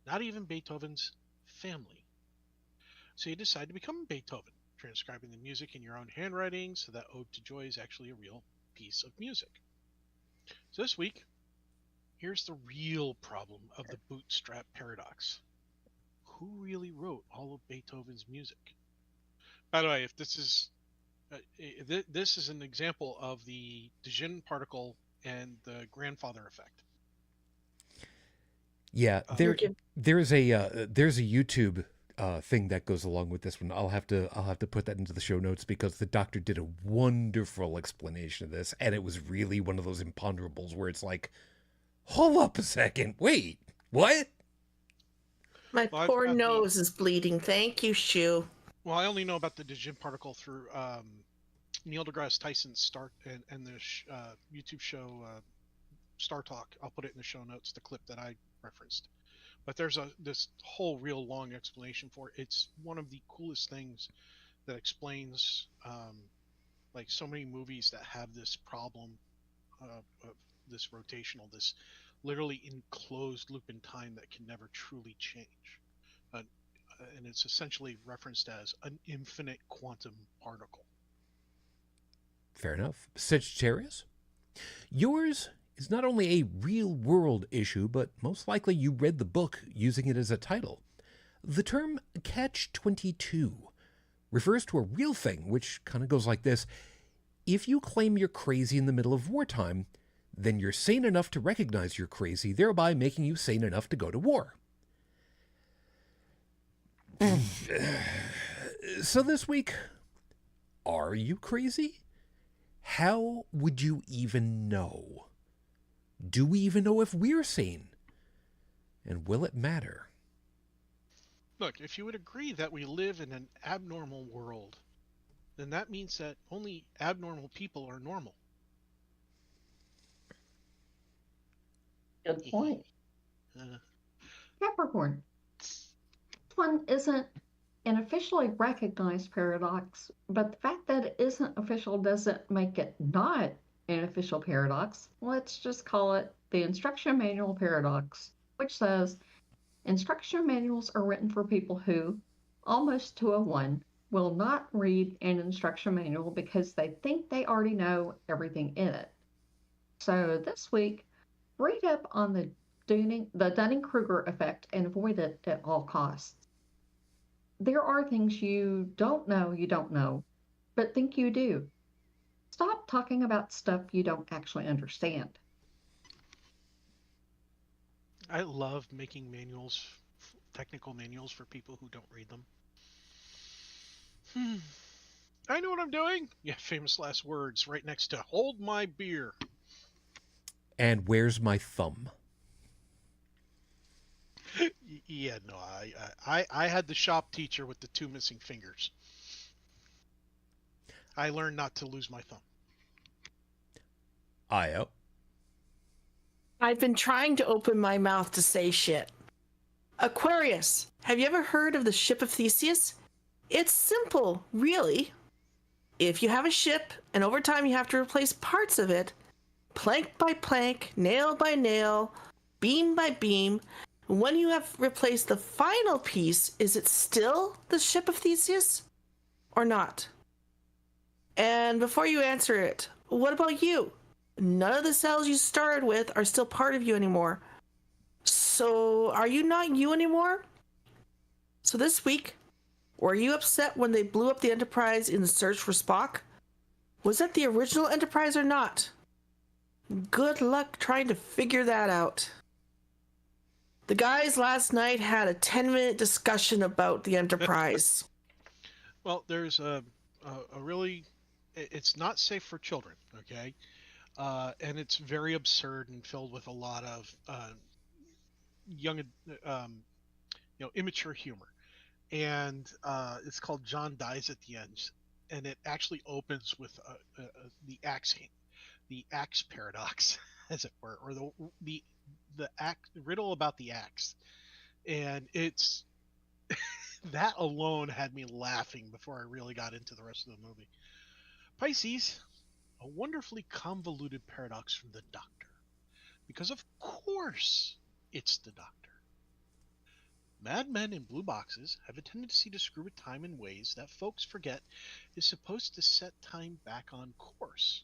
Not even Beethoven's family. So you decide to become Beethoven, transcribing the music in your own handwriting so that Ode to Joy is actually a real piece of music. So this week, here's the real problem of the bootstrap paradox. Who really wrote all of Beethoven's music? By the way, if this is an example of the Shujin particle and the grandfather effect. Yeah, there's a YouTube thing that goes along with this one. I'll have to put that into the show notes because the doctor did a wonderful explanation of this, and it was really one of those imponderables where it's like, hold up a second, wait, what? My poor nose is bleeding. Thank you, Shu. Well, I only know about the Shujin particle through Neil deGrasse Tyson's Start and the YouTube show StarTalk. I'll put it in the show notes, the clip that I referenced. But there's this whole real long explanation for it. It's one of the coolest things that explains like so many movies that have this problem of this rotational, this literally enclosed loop in time that can never truly change. And it's essentially referenced as an infinite quantum particle. Fair enough. Sagittarius? Yours is not only a real-world issue, but most likely you read the book using it as a title. The term Catch-22. refers to a real thing, which kind of goes like this. If you claim you're crazy in the middle of wartime, then you're sane enough to recognize you're crazy, thereby making you sane enough to go to war. So this week, are you crazy? How would you even know? Do we even know if we're sane? And will it matter? Look, if you would agree that we live in an abnormal world, then that means that only abnormal people are normal. Good point. Uh, Capricorn. This one isn't an officially recognized paradox, but the fact that it isn't official doesn't make it not an official paradox. Let's just call it the instruction manual paradox, which says instruction manuals are written for people who, almost to a one, will not read an instruction manual because they think they already know everything in it. So this week, read up on the Dunning-Kruger effect and avoid it at all costs. There are things you don't know, but think you do. Stop talking about stuff you don't actually understand. I love making manuals, technical manuals for people who don't read them. I know what I'm doing. Yeah, famous last words right next to hold my beer. And where's my thumb? Yeah, no, I had the shop teacher with the 2 missing fingers. I learned not to lose my thumb. Io. I've been trying to open my mouth to say shit. Aquarius, have you ever heard of the ship of Theseus? It's simple, really. If you have a ship, and over time you have to replace parts of it, plank by plank, nail by nail, beam by beam, when you have replaced the final piece, is it still the ship of Theseus? Or not? And before you answer it, what about you? None of the cells you started with are still part of you anymore. So, are you not you anymore? So this week, were you upset when they blew up the Enterprise in the search for Spock? Was that the original Enterprise or not? Good luck trying to figure that out. The guys last night had a 10-minute discussion about the Enterprise. Well, there's a really, it's not safe for children, okay? And it's very absurd and filled with a lot of young, immature humor. And it's called John Dies at the End, and it actually opens with the axe paradox, as it were, or the riddle about the axe. And it's that alone had me laughing before I really got into the rest of the movie. Pisces, a wonderfully convoluted paradox from the Doctor, because of course it's the Doctor. Madmen in blue boxes have a tendency to screw with time in ways that folks forget is supposed to set time back on course.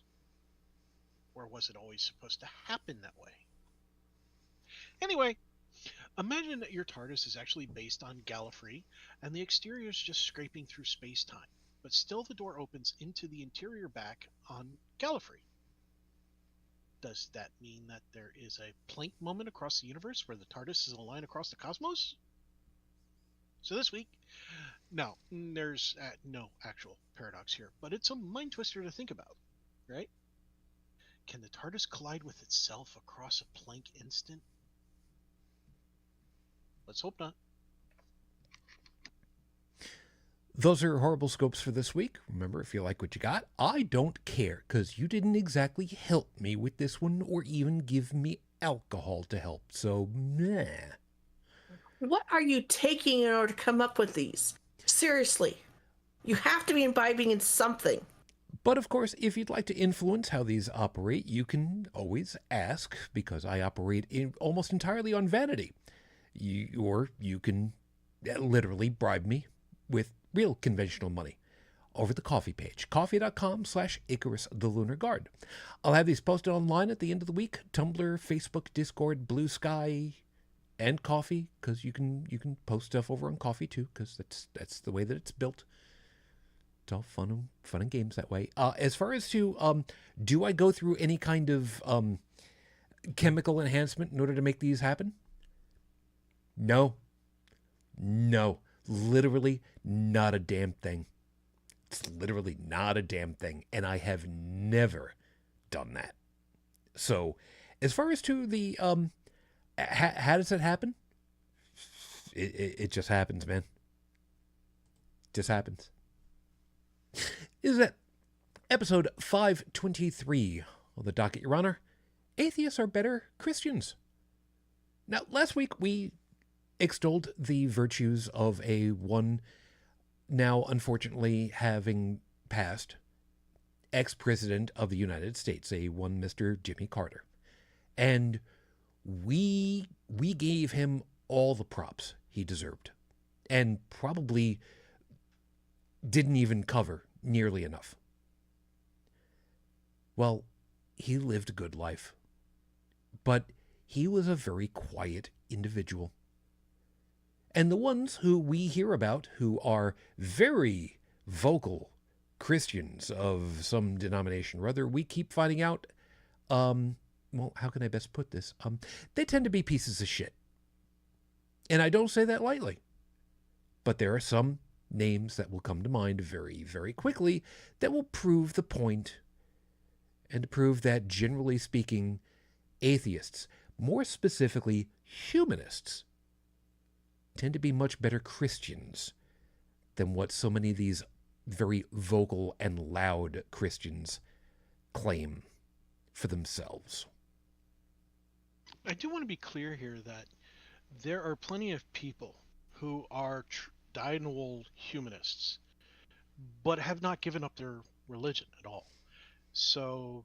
Or was it always supposed to happen that way? Anyway, imagine that your TARDIS is actually based on Gallifrey, and the exterior is just scraping through space-time, but still the door opens into the interior back on Gallifrey. Does that mean that there is a Planck moment across the universe where the TARDIS is a line across the cosmos? So this week, no, there's no actual paradox here, but it's a mind twister to think about, right? Can the TARDIS collide with itself across a Planck instant? Let's hope not. Those are horrible scopes for this week. Remember, if you like what you got, I don't care, because you didn't exactly help me with this one or even give me alcohol to help, so meh. What are you taking in order to come up with these? Seriously, you have to be imbibing in something. But of course, if you'd like to influence how these operate, you can always ask, because I operate almost entirely on vanity. Or you can literally bribe me with real conventional money over the coffee page, coffee.com/Icarus the Lunar Guard. I'll have these posted online at the end of the week. Tumblr, Facebook, Discord, BlueSky, and Coffee, because you can post stuff over on Coffee too, because that's the way that it's built. It's all fun and games that way. As far as to, do I go through any kind of chemical enhancement in order to make these happen? No. Literally not a damn thing. It's literally not a damn thing, and I have never done that. So, as far as to the how does it happen? It just happens, man. Just happens. Is that episode 523 on the docket, Your Honor? Atheists are better Christians. Now, last week we extolled the virtues of a one, now unfortunately having passed, ex-president of the United States, a one Mr. Jimmy Carter. And we gave him all the props he deserved, and probably didn't even cover nearly enough. Well, he lived a good life, but he was a very quiet individual. And the ones who we hear about who are very vocal Christians of some denomination or other, we keep finding out, well, how can I best put this? They tend to be pieces of shit. And I don't say that lightly. But there are some names that will come to mind very, very quickly that will prove the point, and to prove that, generally speaking, atheists, more specifically humanists, tend to be much better Christians than what so many of these very vocal and loud Christians claim for themselves. I do want to be clear here that there are plenty of people who are dyed-in-the-wool humanists, but have not given up their religion at all. So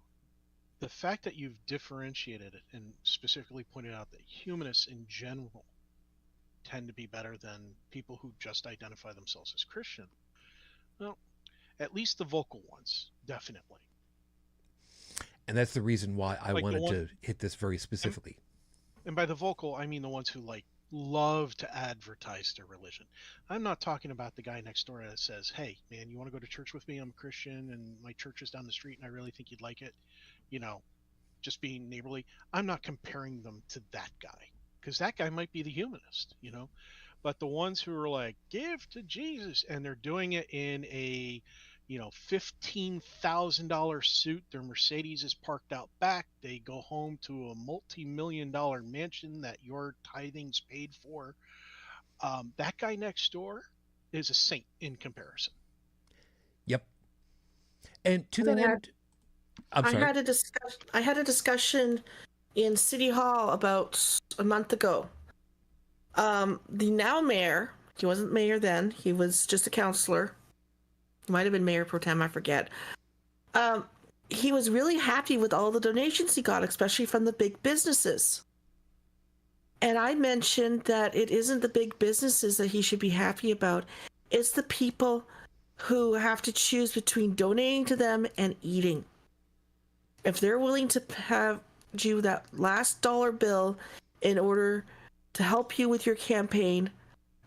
the fact that you've differentiated it and specifically pointed out that humanists in general tend to be better than people who just identify themselves as Christian, well, at least the vocal ones, definitely. And that's the reason why I wanted to hit this very specifically. And by the vocal, I mean the ones who love to advertise their religion. I'm not talking about the guy next door that says, "Hey, man, you want to go to church with me? I'm a Christian and my church is down the street and I really think you'd like it." You know, just being neighborly. I'm not comparing them to that guy, because that guy might be the humanist, But the ones who are like, "Give to Jesus," and they're doing it in a $15,000 suit. Their Mercedes is parked out back. They go home to a multi-million-dollar mansion that your tithings paid for. That guy next door is a saint in comparison. Yep. And to that end, I'm sorry. I had a discussion in City Hall about a month ago. The now mayor, he wasn't mayor then, he was just a councillor. He might have been mayor pro tem, I forget. He was really happy with all the donations he got, especially from the big businesses. And I mentioned that it isn't the big businesses that he should be happy about. It's the people who have to choose between donating to them and eating. If they're willing to have you that last dollar bill in order to help you with your campaign,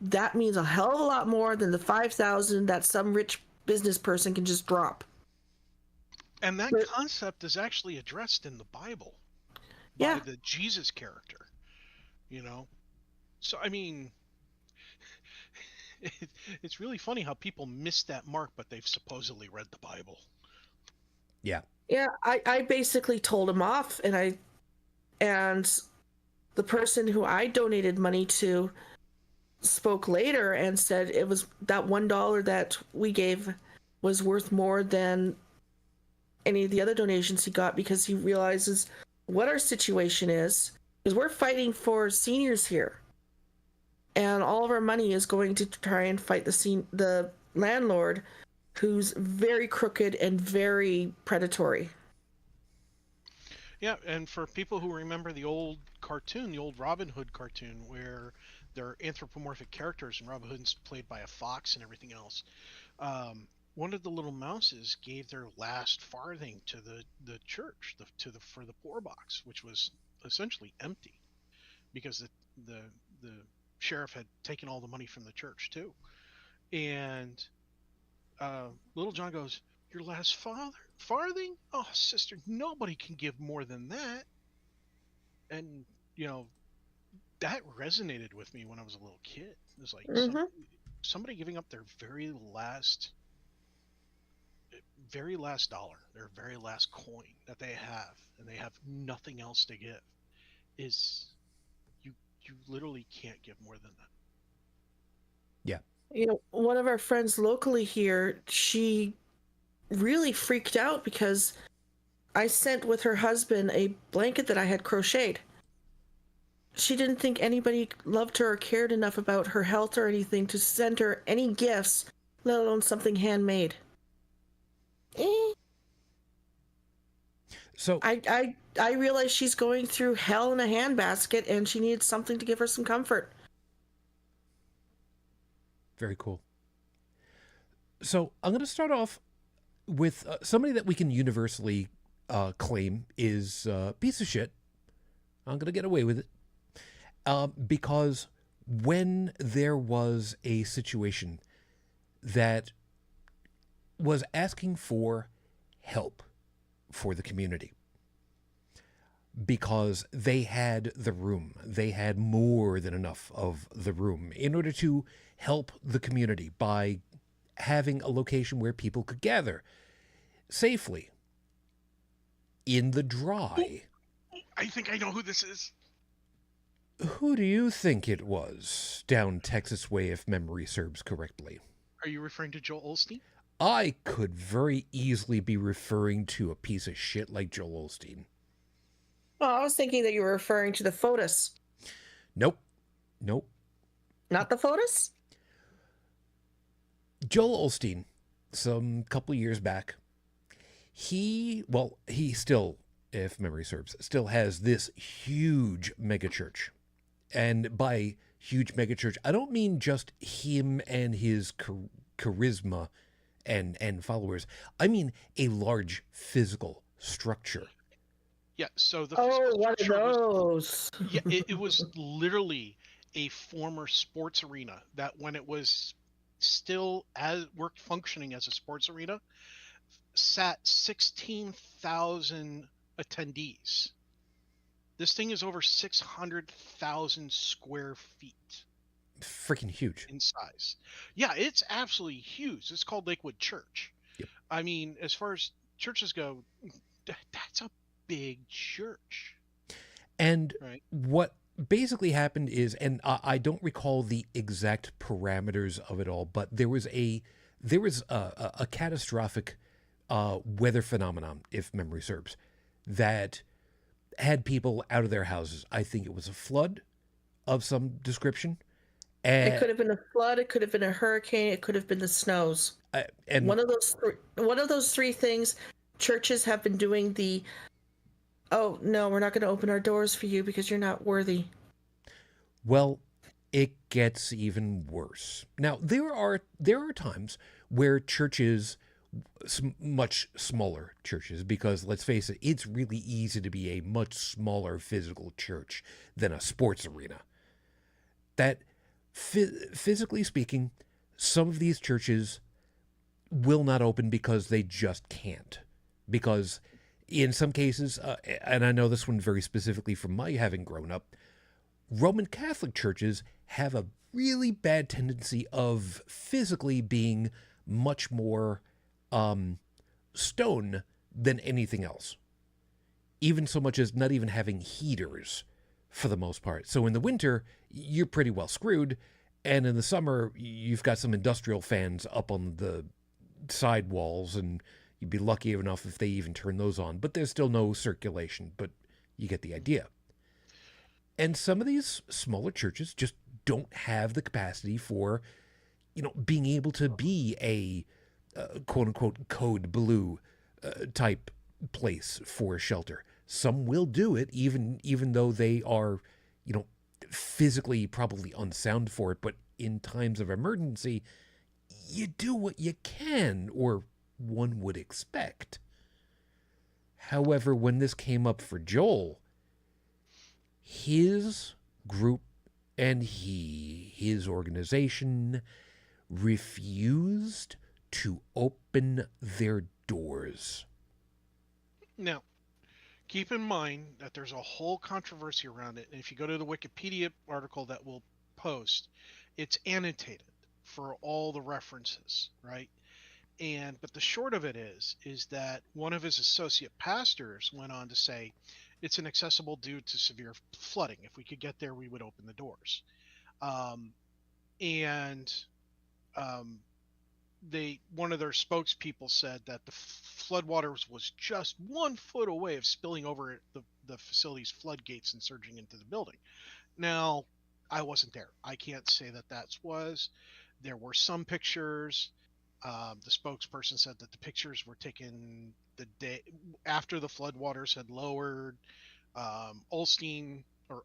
that means a hell of a lot more than the $5,000 that some rich business person can just drop. And that concept is actually addressed in the Bible by the Jesus character, So, I mean, it's really funny how people miss that mark, but they've supposedly read the Bible. Yeah. Yeah, I basically told him off, and the person who I donated money to spoke later and said it was that $1 that we gave was worth more than any of the other donations he got, because he realizes what our situation is, because we're fighting for seniors here, and all of our money is going to try and fight the landlord, who's very crooked and very predatory. Yeah, and for people who remember the old cartoon, the old Robin Hood cartoon, where they're anthropomorphic characters and Robin Hood's played by a fox and everything else, one of the little mouses gave their last farthing to the church, for the poor box, which was essentially empty, because the sheriff had taken all the money from the church too. And Little John goes, "Your last farthing? Oh, sister, nobody can give more than that." And you know that resonated with me when I was a little kid. It was like Mm-hmm. somebody giving up their very last dollar, their very last coin that they have, and they have nothing else to give. Is you literally can't give more than that. Yeah. You know, one of our friends locally here, she really freaked out because I sent with her husband a blanket that I had crocheted. She didn't think anybody loved her or cared enough about her health or anything to send her any gifts, let alone something handmade. So I realize she's going through hell in a handbasket and she needs something to give her some comfort. very cool. So I'm going to start off with somebody that we can universally claim is a piece of shit. I'm going to get away with it. Because when there was a situation that was asking for help for the community, because they had the room, they had more than enough of the room in order to help the community by having a location where people could gather safely in the dry. I think I know who this is. Who do you think it was down Texas way, if memory serves correctly? Are you referring to Joel Osteen? I could very easily be referring to a piece of shit like Joel Osteen. Well, I was thinking that you were referring to the FOTUS. Nope. Not the FOTUS? Joel Osteen, some couple years back, he still, if memory serves, still has this huge megachurch. And by huge megachurch, I don't mean just him and his charisma and followers. I mean a large physical structure. Yeah, so the One of structure those. it was literally a former sports arena that when it was still functioning as a sports arena, sat 16,000 attendees. This thing is over 600,000 square feet. Freaking huge. In size. Yeah, it's absolutely huge. It's called Lakewood Church. Yep. I mean, as far as churches go, that's a big church. And right. What basically happened is, and I don't recall the exact parameters of it all, but there was a catastrophic weather phenomenon, if memory serves, that had people out of their houses. I think it was a flood of some description. It could have been a flood. It could have been a hurricane. It could have been the snows. And one of those three things. Churches have been doing the, oh no, we're not going to open our doors for you because you're not worthy. Well, it gets even worse. Now there are times where churches, much smaller churches, because let's face it, it's really easy to be a much smaller physical church than a sports arena. That physically speaking, some of these churches will not open because they just can't. Because in some cases, and I know this one very specifically from my having grown up, Roman Catholic churches have a really bad tendency of physically being much more stone than anything else. Even so much as not even having heaters for the most part. So in the winter, you're pretty well screwed. And in the summer, you've got some industrial fans up on the side walls, and you'd be lucky enough if they even turn those on. But there's still no circulation, but you get the idea. And some of these smaller churches just don't have the capacity for, being able to be a quote-unquote code blue type place for shelter. Some will do it, even though they are, physically probably unsound for it. But in times of emergency, you do what you can, or one would expect. However, when this came up for Joel, his group and his organization refused to open their doors. Now, keep in mind that there's a whole controversy around it. And if you go to the Wikipedia article that we'll post, it's annotated for all the references, right? But the short of it is that one of his associate pastors went on to say it's inaccessible due to severe flooding. If we could get there, we would open the doors. One of their spokespeople said that the floodwaters was just 1 foot away of spilling over the facility's floodgates and surging into the building. Now, I wasn't there. I can't say that was. There were some pictures. The spokesperson said that the pictures were taken the day after the floodwaters had lowered. Osteen, or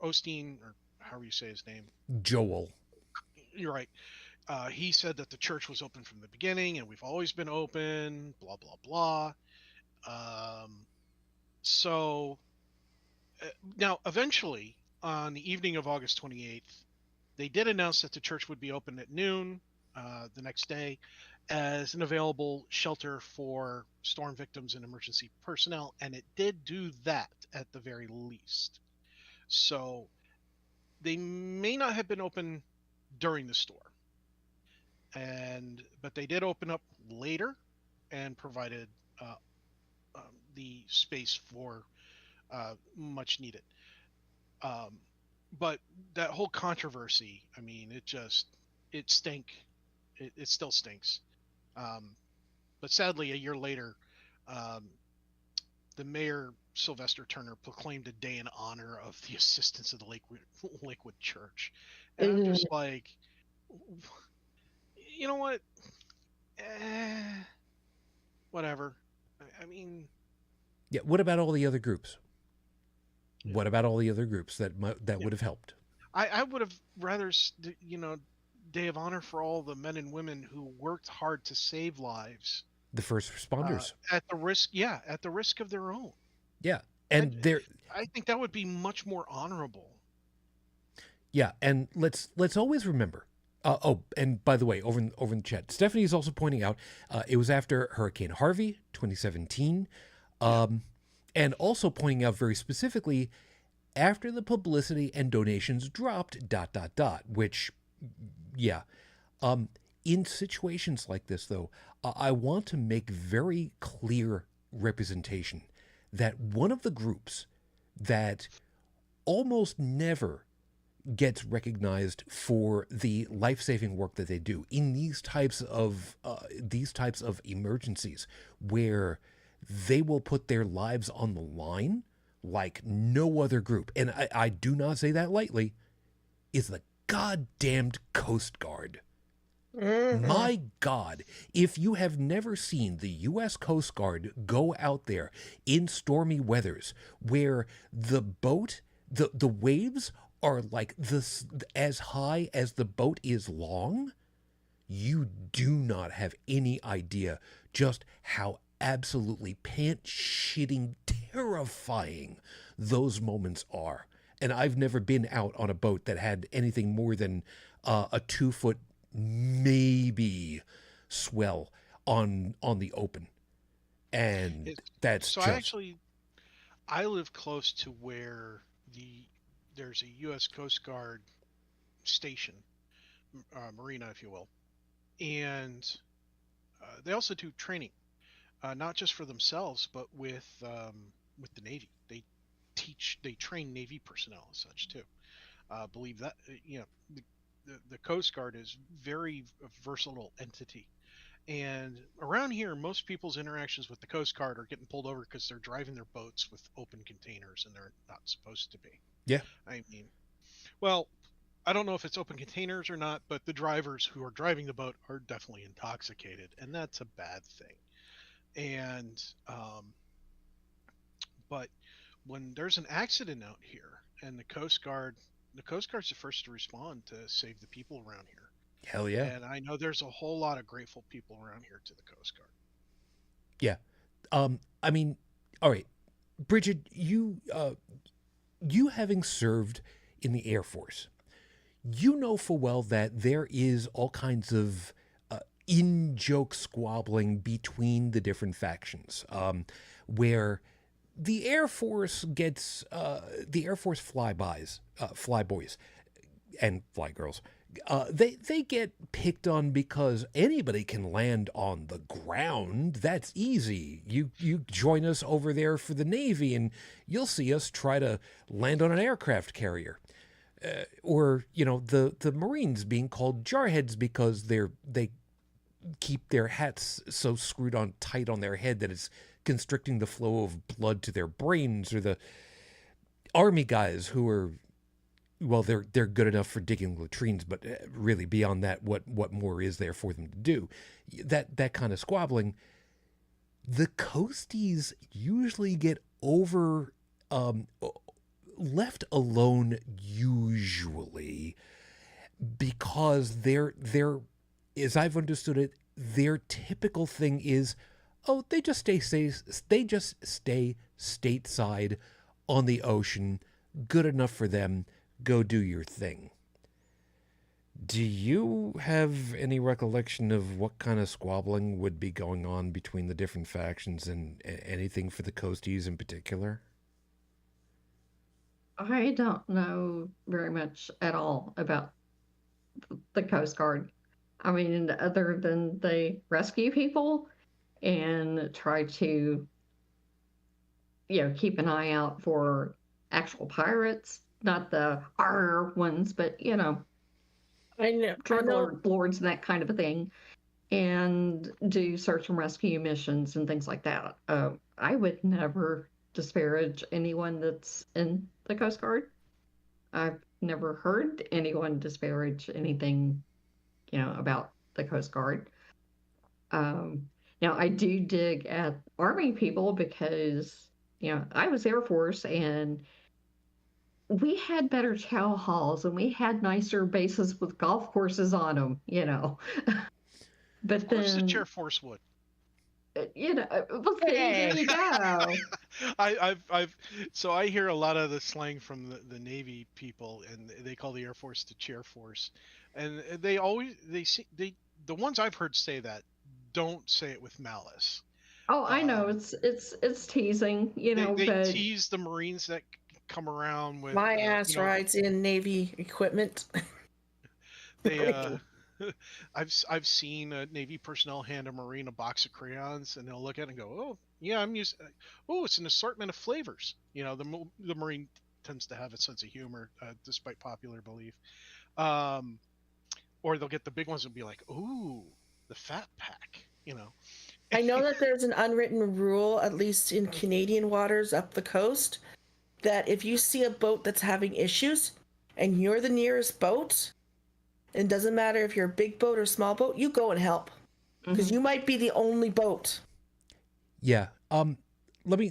however you say his name. Joel. You're right. He said that the church was open from the beginning and we've always been open, blah, blah, blah. Now, eventually, on the evening of August 28th, they did announce that the church would be open at noon the next day as an available shelter for storm victims and emergency personnel, and it did do that at the very least. So they may not have been open during the storm, but they did open up later and provided the space for much needed. But that whole controversy, I mean, it still stinks. But sadly, a year later, the mayor, Sylvester Turner, proclaimed a day in honor of the assistance of the Lakewood Church. And I'm just like, you know what? Whatever. I mean... Yeah, what about all the other groups? Yeah. What about all the other groups that would have helped? I would have rather, Day of Honor for all the men and women who worked hard to save lives. The first responders. At the risk of their own. Yeah, I think that would be much more honorable. Yeah, and let's always remember. And by the way, over in the chat, Stephanie is also pointing out it was after Hurricane Harvey, 2017, and also pointing out very specifically after the publicity and donations dropped. ... Which, yeah, in situations like this, though, I want to make very clear representation that one of the groups that almost never gets recognized for the life-saving work that they do in these types of emergencies, where they will put their lives on the line like no other group, and I do not say that lightly, is the goddamned Coast Guard. Mm-hmm. My God, if you have never seen the U.S. Coast Guard go out there in stormy weathers where the boat, the waves are like this, as high as the boat is long, you do not have any idea just how absolutely pant-shitting terrifying those moments are. And I've never been out on a boat that had anything more than a 2-foot maybe swell on the open. And that's so just... I live close to where there's a U.S. Coast Guard station, marina, if you will. And they also do training, not just for themselves, but with the Navy. They train Navy personnel as such too. Believe that, the Coast Guard is very versatile entity. And around here, most people's interactions with the Coast Guard are getting pulled over because they're driving their boats with open containers and they're not supposed to be. Yeah. I mean, well, I don't know if it's open containers or not, but the drivers who are driving the boat are definitely intoxicated, and that's a bad thing. And, but when there's an accident out here and the Coast Guard's the first to respond to save the people around here. Hell yeah. And I know there's a whole lot of grateful people around here to the Coast Guard. Yeah. I mean, all right, Brigid, you having served in the Air Force, you know full well that there is all kinds of in-joke squabbling between the different factions, where the Air Force gets the Air Force flyboys and flygirls. They get picked on because anybody can land on the ground. That's easy. You join us over there for the Navy, and you'll see us try to land on an aircraft carrier. Or the Marines being called jarheads because they keep their hats so screwed on tight on their head that it's constricting the flow of blood to their brains. Or the Army guys who are, well, they're good enough for digging latrines, but really beyond that, what more is there for them to do? That kind of squabbling. The coasties usually get left alone usually because they're as I've understood it, their typical thing is, oh, they just stay stateside on the ocean, good enough for them, go do your thing. Do you have any recollection of what kind of squabbling would be going on between the different factions and anything for the coasties in particular? I don't know very much at all about the Coast Guard. I mean, other than they rescue people and try to, keep an eye out for actual pirates, not the R ones, but, I know. drug lords and that kind of a thing, and do search and rescue missions and things like that. I would never disparage anyone that's in the Coast Guard. I've never heard anyone disparage anything, about the Coast Guard. Now, I do dig at Army people because, I was Air Force and we had better chow halls and we had nicer bases with golf courses on them, But Of course, then, the chair force would. well, see, there you go. So I hear a lot of the slang from the Navy people, and they call the Air Force the chair force, and the ones I've heard say that don't say it with malice. Oh, I know it's teasing, They but tease the Marines that come around with My ass rides in Navy equipment. they I've seen Navy personnel hand a Marine a box of crayons, and they'll look at it and go, "Oh, yeah, I'm used. Oh, it's an assortment of flavors." The Marine tends to have a sense of humor, despite popular belief. Or they'll get the big ones and be like, "Ooh, the fat pack," I know that there's an unwritten rule, at least in Canadian waters up the coast, that if you see a boat that's having issues and you're the nearest boat, it doesn't matter if you're a big boat or small boat, you go and help, because you might be the only boat. Yeah. Let me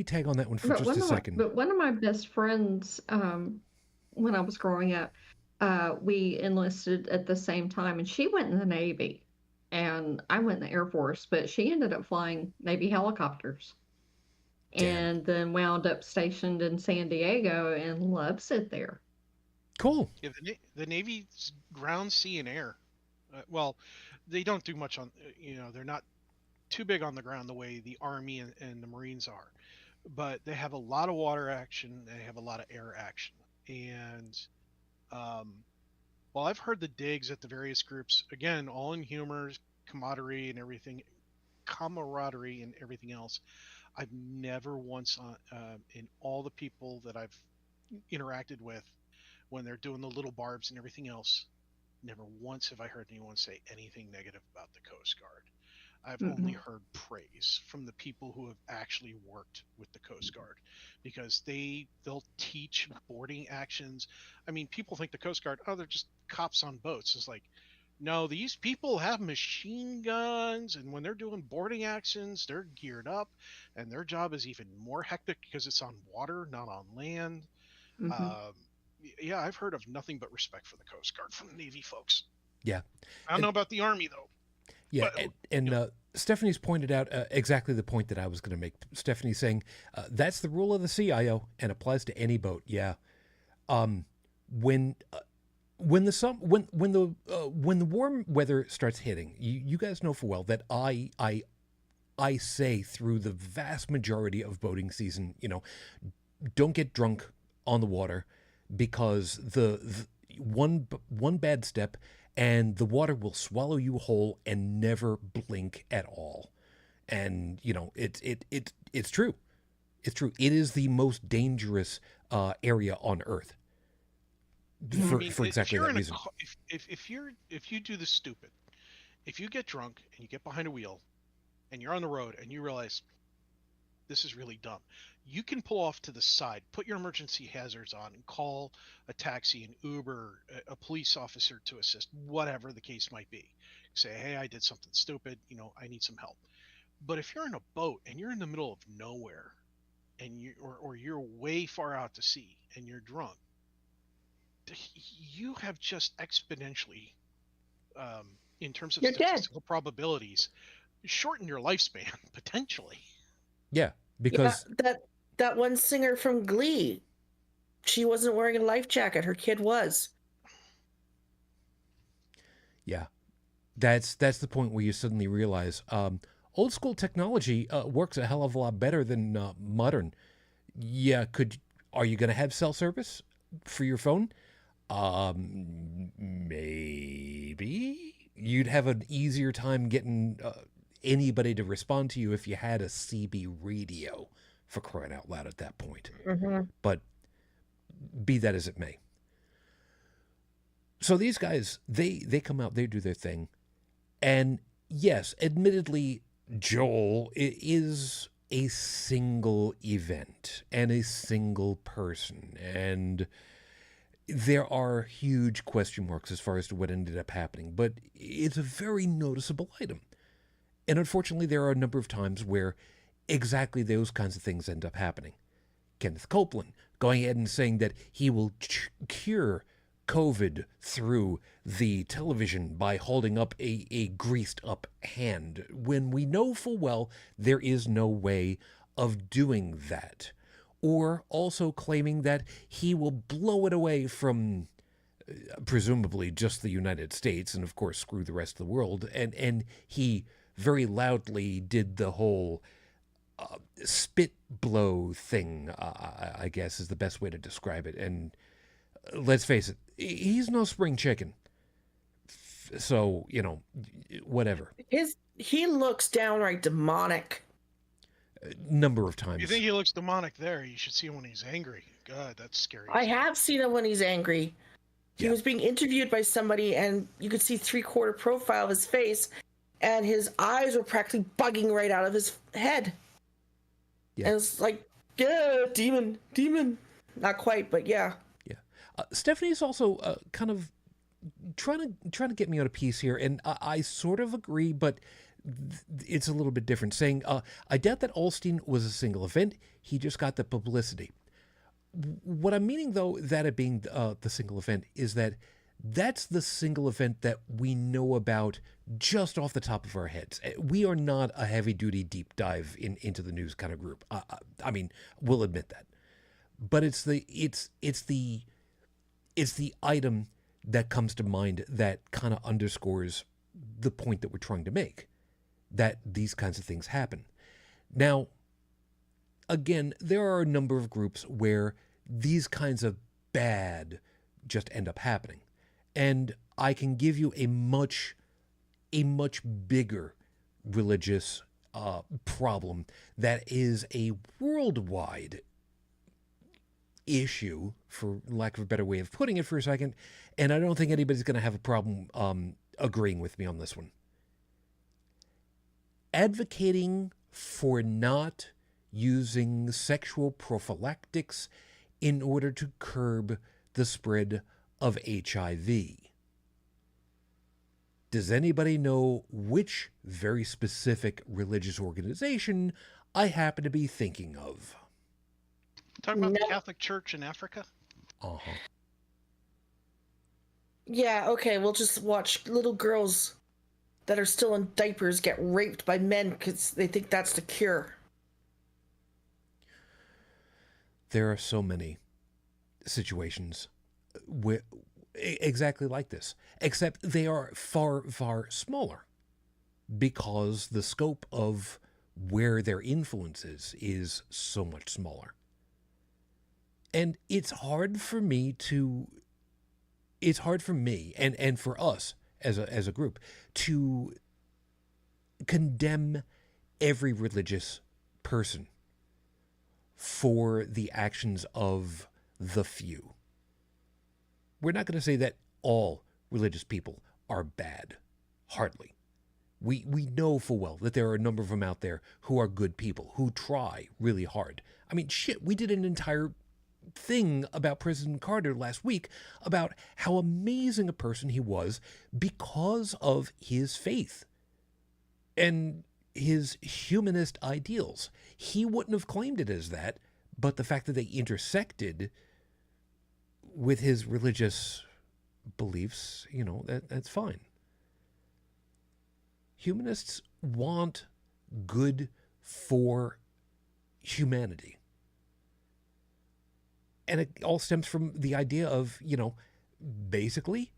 tag on that one for just a second. But one of my best friends, when I was growing up, we enlisted at the same time, and she went in the Navy, and I went in the Air Force, but she ended up flying Navy helicopters. Damn. And then wound up stationed in San Diego and loves it there. Cool. Yeah, the Navy's ground, sea, and air. Well, they don't do much on. They're not too big on the ground the way the Army and the Marines are, but they have a lot of water action. They have a lot of air action, and well, I've heard the digs at the various groups, again, all in humor, camaraderie, and everything else. I've never once, in all the people that I've interacted with, when they're doing the little barbs and everything else, never once have I heard anyone say anything negative about the Coast Guard. I've only heard praise from the people who have actually worked with the Coast Guard, because they'll teach boarding actions. I mean, people think the Coast Guard, they're just cops on boats. It's like, no, these people have machine guns, and when they're doing boarding actions, they're geared up, and their job is even more hectic because it's on water, not on land. Yeah, I've heard of nothing but respect for the Coast Guard from the Navy folks. Yeah. I don't know about the Army, though. Yeah, But, and Stephanie's pointed out exactly the point that I was going to make. Stephanie's saying that's the rule of the CIO and applies to any boat. Yeah. When when the warm weather starts hitting, you guys know full well that I say through the vast majority of boating season, don't get drunk on the water, because the one bad step and the water will swallow you whole and never blink at all. And it's true. It's true. It is the most dangerous area on Earth. For exactly that reason. If you do the stupid, if you get drunk and you get behind a wheel and you're on the road and you realize this is really dumb, you can pull off to the side, put your emergency hazards on, and call a taxi, an Uber, a police officer to assist, whatever the case might be. Say, hey, I did something stupid, I need some help. But if you're in a boat and you're in the middle of nowhere, and you're way far out to sea and you're drunk, you have just exponentially, in terms of statistical probabilities, shortened your lifespan potentially. Yeah, because that one singer from Glee, she wasn't wearing a life jacket. Her kid was. Yeah, that's the point where you suddenly realize old school technology works a hell of a lot better than modern. Yeah, are you going to have cell service for your phone? Maybe. You'd have an easier time getting anybody to respond to you if you had a CB radio, for crying out loud, at that point. Mm-hmm. But be that as it may. So these guys, they come out, they do their thing. And yes, admittedly, Joel is a single event and a single person. And there are huge question marks as far as to what ended up happening. But it's a very noticeable item. And unfortunately, there are a number of times where exactly those kinds of things end up happening. Kenneth Copeland going ahead and saying that he will cure COVID through the television by holding up a greased up hand, when we know full well there is no way of doing that. Or also claiming that he will blow it away from presumably just the United States, and of course screw the rest of the world. And he very loudly did the whole spit blow thing, I guess is the best way to describe it. And let's face it, he's no spring chicken. So, whatever. He looks downright demonic. Number of times. You think he looks demonic there? You should see him when he's angry. God, that's scary. I have seen him when he's angry. He was being interviewed by somebody, and you could see 3/4 profile of his face, and his eyes were practically bugging right out of his head. Yeah. And it's like, yeah, demon. Not quite, but yeah. Yeah. Stephanie's also kind of trying to get me on a piece here, and I sort of agree, but it's a little bit different. Saying, I doubt that Osteen was a single event. He just got the publicity. What I'm meaning, though, that it being the single event, is that that's the single event that we know about just off the top of our heads. We are not a heavy-duty deep dive into the news kind of group. I mean, we'll admit that. But it's the item that comes to mind that kind of underscores the point that we're trying to make, that these kinds of things happen. Now, again, there are a number of groups where these kinds of bad just end up happening. And I can give you a much bigger religious problem that is a worldwide issue, for lack of a better way of putting it for a second, and I don't think anybody's going to have a problem agreeing with me on this one. Advocating for not using sexual prophylactics in order to curb the spread of HIV. Does anybody know which very specific religious organization I happen to be thinking of? Talking about the Catholic Church in Africa? Uh-huh. Yeah, okay, we'll just watch little girls that are still in diapers get raped by men because they think that's the cure. There are so many situations where exactly like this, except they are far, far smaller because the scope of where their influence is so much smaller. And it's hard for me and for us as a group to condemn every religious person for the actions of the few. We're not going to say that all religious people are bad. Hardly. We know full well that there are a number of them out there who are good people, who try really hard. I mean, shit, we did an entire thing about President Carter last week about how amazing a person he was because of his faith and his humanist ideals. He wouldn't have claimed it as that, but the fact that they intersected with his religious beliefs, that's fine. Humanists want good for humanity. And it all stems from the idea of, basically,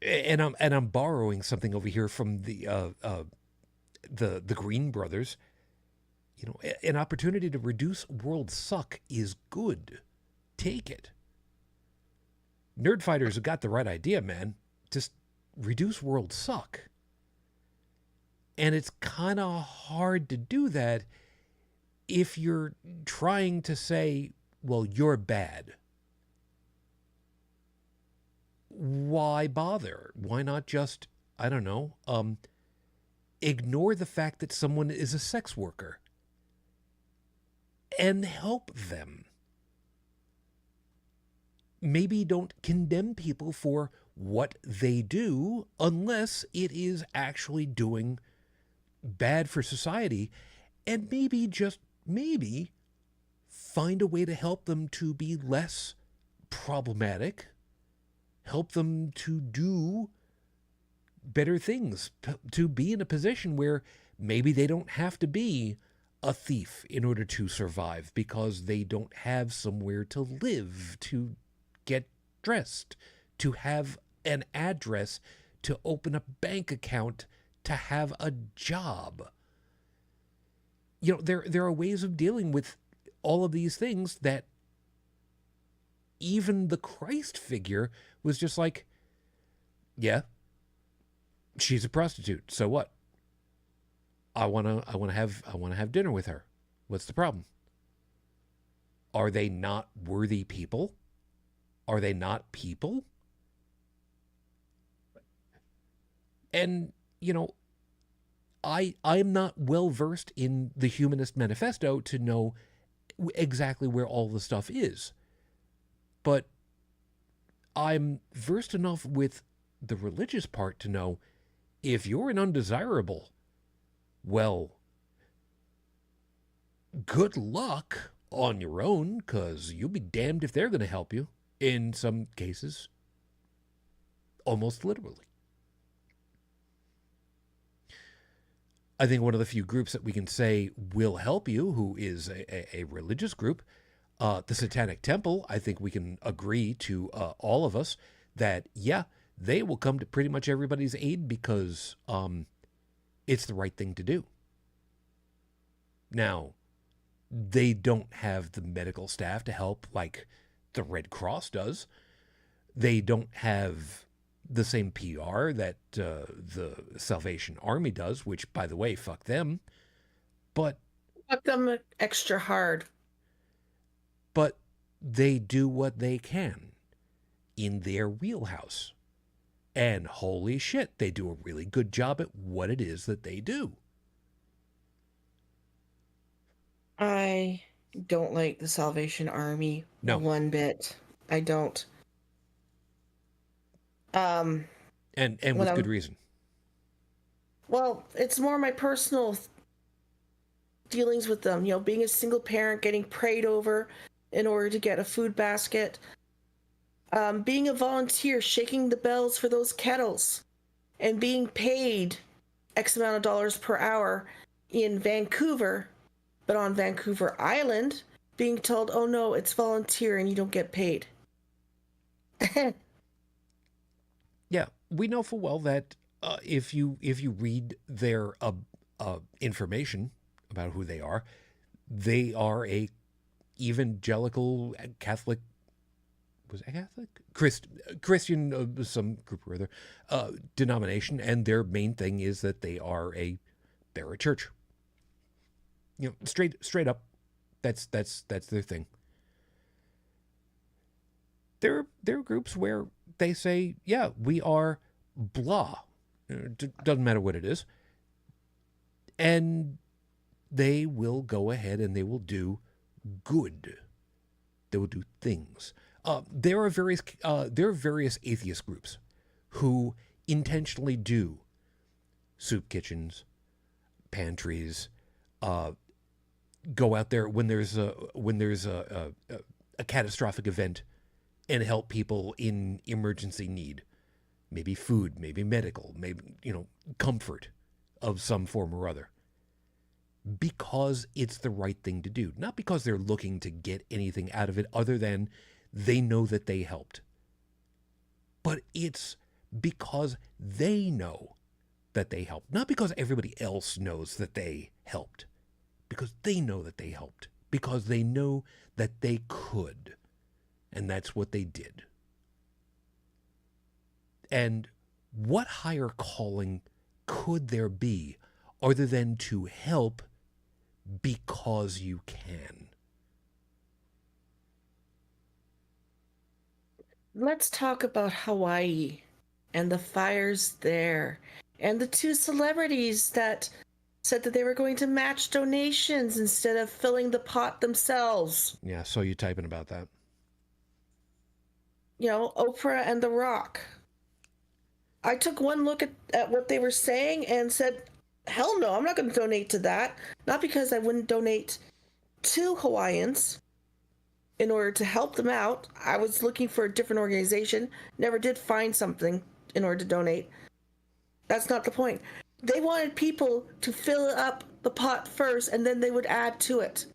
and I'm borrowing something over here from the Green Brothers. An opportunity to reduce world suck is good. Take it. Nerd fighters have got the right idea, man. Just reduce world suck. And it's kind of hard to do that if you're trying to say, well, you're bad. Why bother? Why not just, I don't know, ignore the fact that someone is a sex worker and help them? Maybe don't condemn people for what they do unless it is actually doing bad for society, and maybe, just maybe, find a way to help them to be less problematic, help them to do better things, to be in a position where maybe they don't have to be a thief in order to survive because they don't have somewhere to live, to get dressed, to have an address, to open a bank account, to have a job. There are ways of dealing with all of these things that even the Christ figure was just like, yeah, she's a prostitute. So what? I want to have dinner with her. What's the problem? Are they not worthy people? Are they not people? And I'm not well versed in the Humanist Manifesto to know exactly where all the stuff is. But I'm versed enough with the religious part to know if you're an undesirable, well, good luck on your own, because you'll be damned if they're going to help you. In some cases, almost literally. I think one of the few groups that we can say will help you, who is a religious group, the Satanic Temple, I think we can agree to all of us that, yeah, they will come to pretty much everybody's aid because it's the right thing to do. Now, they don't have the medical staff to help like the Red Cross does. They don't have the same PR that the Salvation Army does, which, by the way, fuck them. But fuck them extra hard. But they do what they can in their wheelhouse. And holy shit, they do a really good job at what it is that they do. I don't like the Salvation Army one bit. I don't. And with good reason. Well, it's more my personal dealings with them. Being a single parent, getting prayed over in order to get a food basket. Being a volunteer, shaking the bells for those kettles, and being paid X amount of dollars per hour in Vancouver, but on Vancouver Island, being told, oh no, it's volunteer and you don't get paid. we know full well that if you read their information about who they are a evangelical Catholic. Was it Catholic? Christian, some group or other, denomination, and their main thing is that they're a church. You know, straight up, that's their thing. There are groups where they say, yeah, we are blah. Doesn't matter what it is, and they will go ahead and they will do good. They will do things. There are various atheist groups who intentionally do soup kitchens, pantries, go out there when there's a catastrophic event and help people in emergency need, maybe food, maybe medical, maybe comfort of some form or other, because it's the right thing to do, not because they're looking to get anything out of it other than they know that they helped. But it's because they know that they helped, not because everybody else knows that they helped, because they know that they helped, because they know that they could, and that's what they did. And what higher calling could there be other than to help because you can? Let's talk about Hawaii and the fires there, and the two celebrities that said that they were going to match donations instead of filling the pot themselves. Yeah, so you typing about that. Oprah and The Rock. I took one look at what they were saying and said, hell no, I'm not going to donate to that. Not because I wouldn't donate to Hawaiians in order to help them out. I was looking for a different organization, never did find something in order to donate. That's not the point. They wanted people to fill up the pot first and then they would add to it.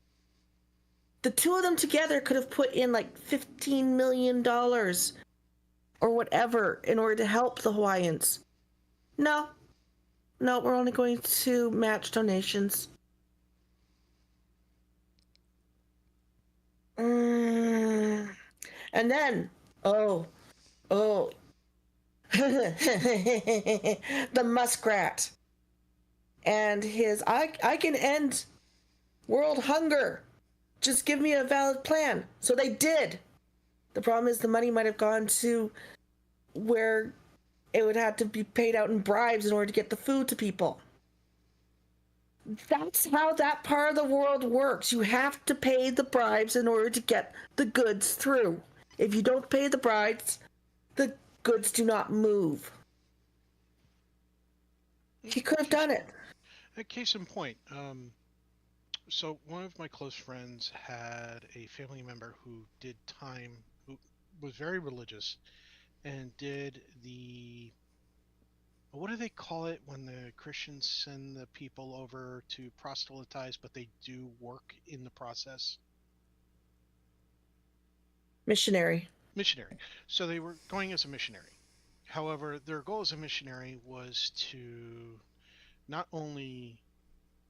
The two of them together could have put in like $15 million or whatever in order to help the Hawaiians. No, we're only going to match donations. And then, the muskrat and his, I can end world hunger. Just give me a valid plan. So they did. The problem is the money might have gone to where it would have to be paid out in bribes in order to get the food to people. That's how that part of the world works. You have to pay the bribes in order to get the goods through. If you don't pay the bribes, the goods do not move. He could have done it. A case in point. So one of my close friends had a family member who did time, who was very religious, and did what do they call it when the Christians send the people over to proselytize, but they do work in the process? Missionary. So they were going as a missionary. However, their goal as a missionary was to not only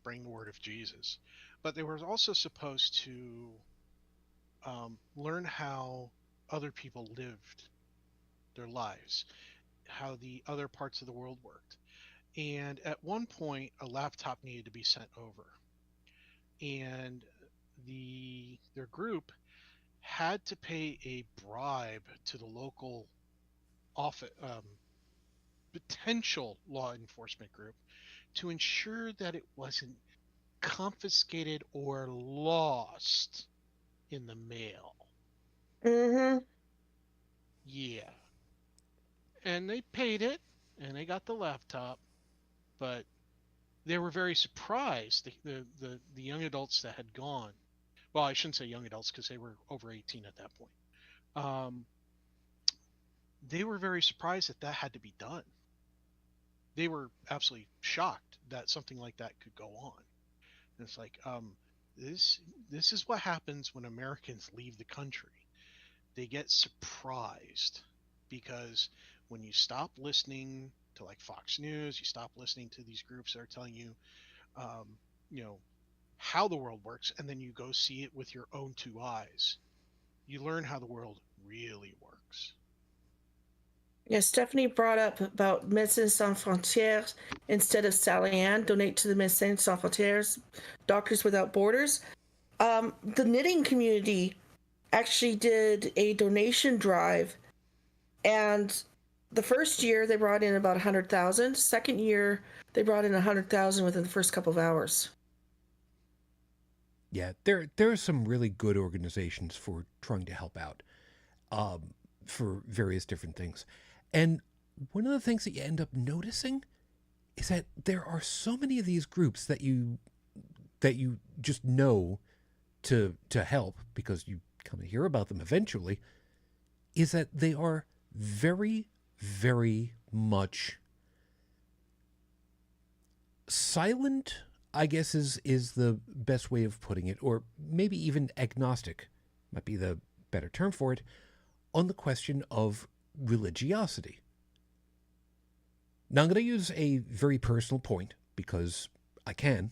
bring the word of Jesus, but they were also supposed to learn how other people lived their lives, how the other parts of the world worked. And at one point, a laptop needed to be sent over, and their group had to pay a bribe to the local potential law enforcement group to ensure that it wasn't confiscated or lost in the mail. Mm-hmm. Yeah. And they paid it, and they got the laptop, but they were very surprised, the young adults that had gone. Well, I shouldn't say young adults because they were over 18 at that point. They were very surprised that had to be done. They were absolutely shocked that something like that could go on. And it's like, this is what happens when Americans leave the country. They get surprised because when you stop listening to like Fox News, you stop listening to these groups that are telling you, um, you know, how the world works, and then you go see it with your own two eyes, you learn how the world really works. Yeah, Stephanie brought up about Médecins Sans Frontières instead of Sally Ann. Donate to the Médecins Sans Frontières, Doctors Without Borders. The knitting community actually did a donation drive, and the first year they brought in about 100,000. Second year they brought in 100,000 within the first couple of hours. Yeah, there are some really good organizations for trying to help out for various different things. And one of the things that you end up noticing is that there are so many of these groups that you just know to help because you kind of hear about them eventually, is that they are very, very much silent, I guess is the best way of putting it, or maybe even agnostic might be the better term for it, on the question of religiosity. Now I'm going to use a very personal point because I can,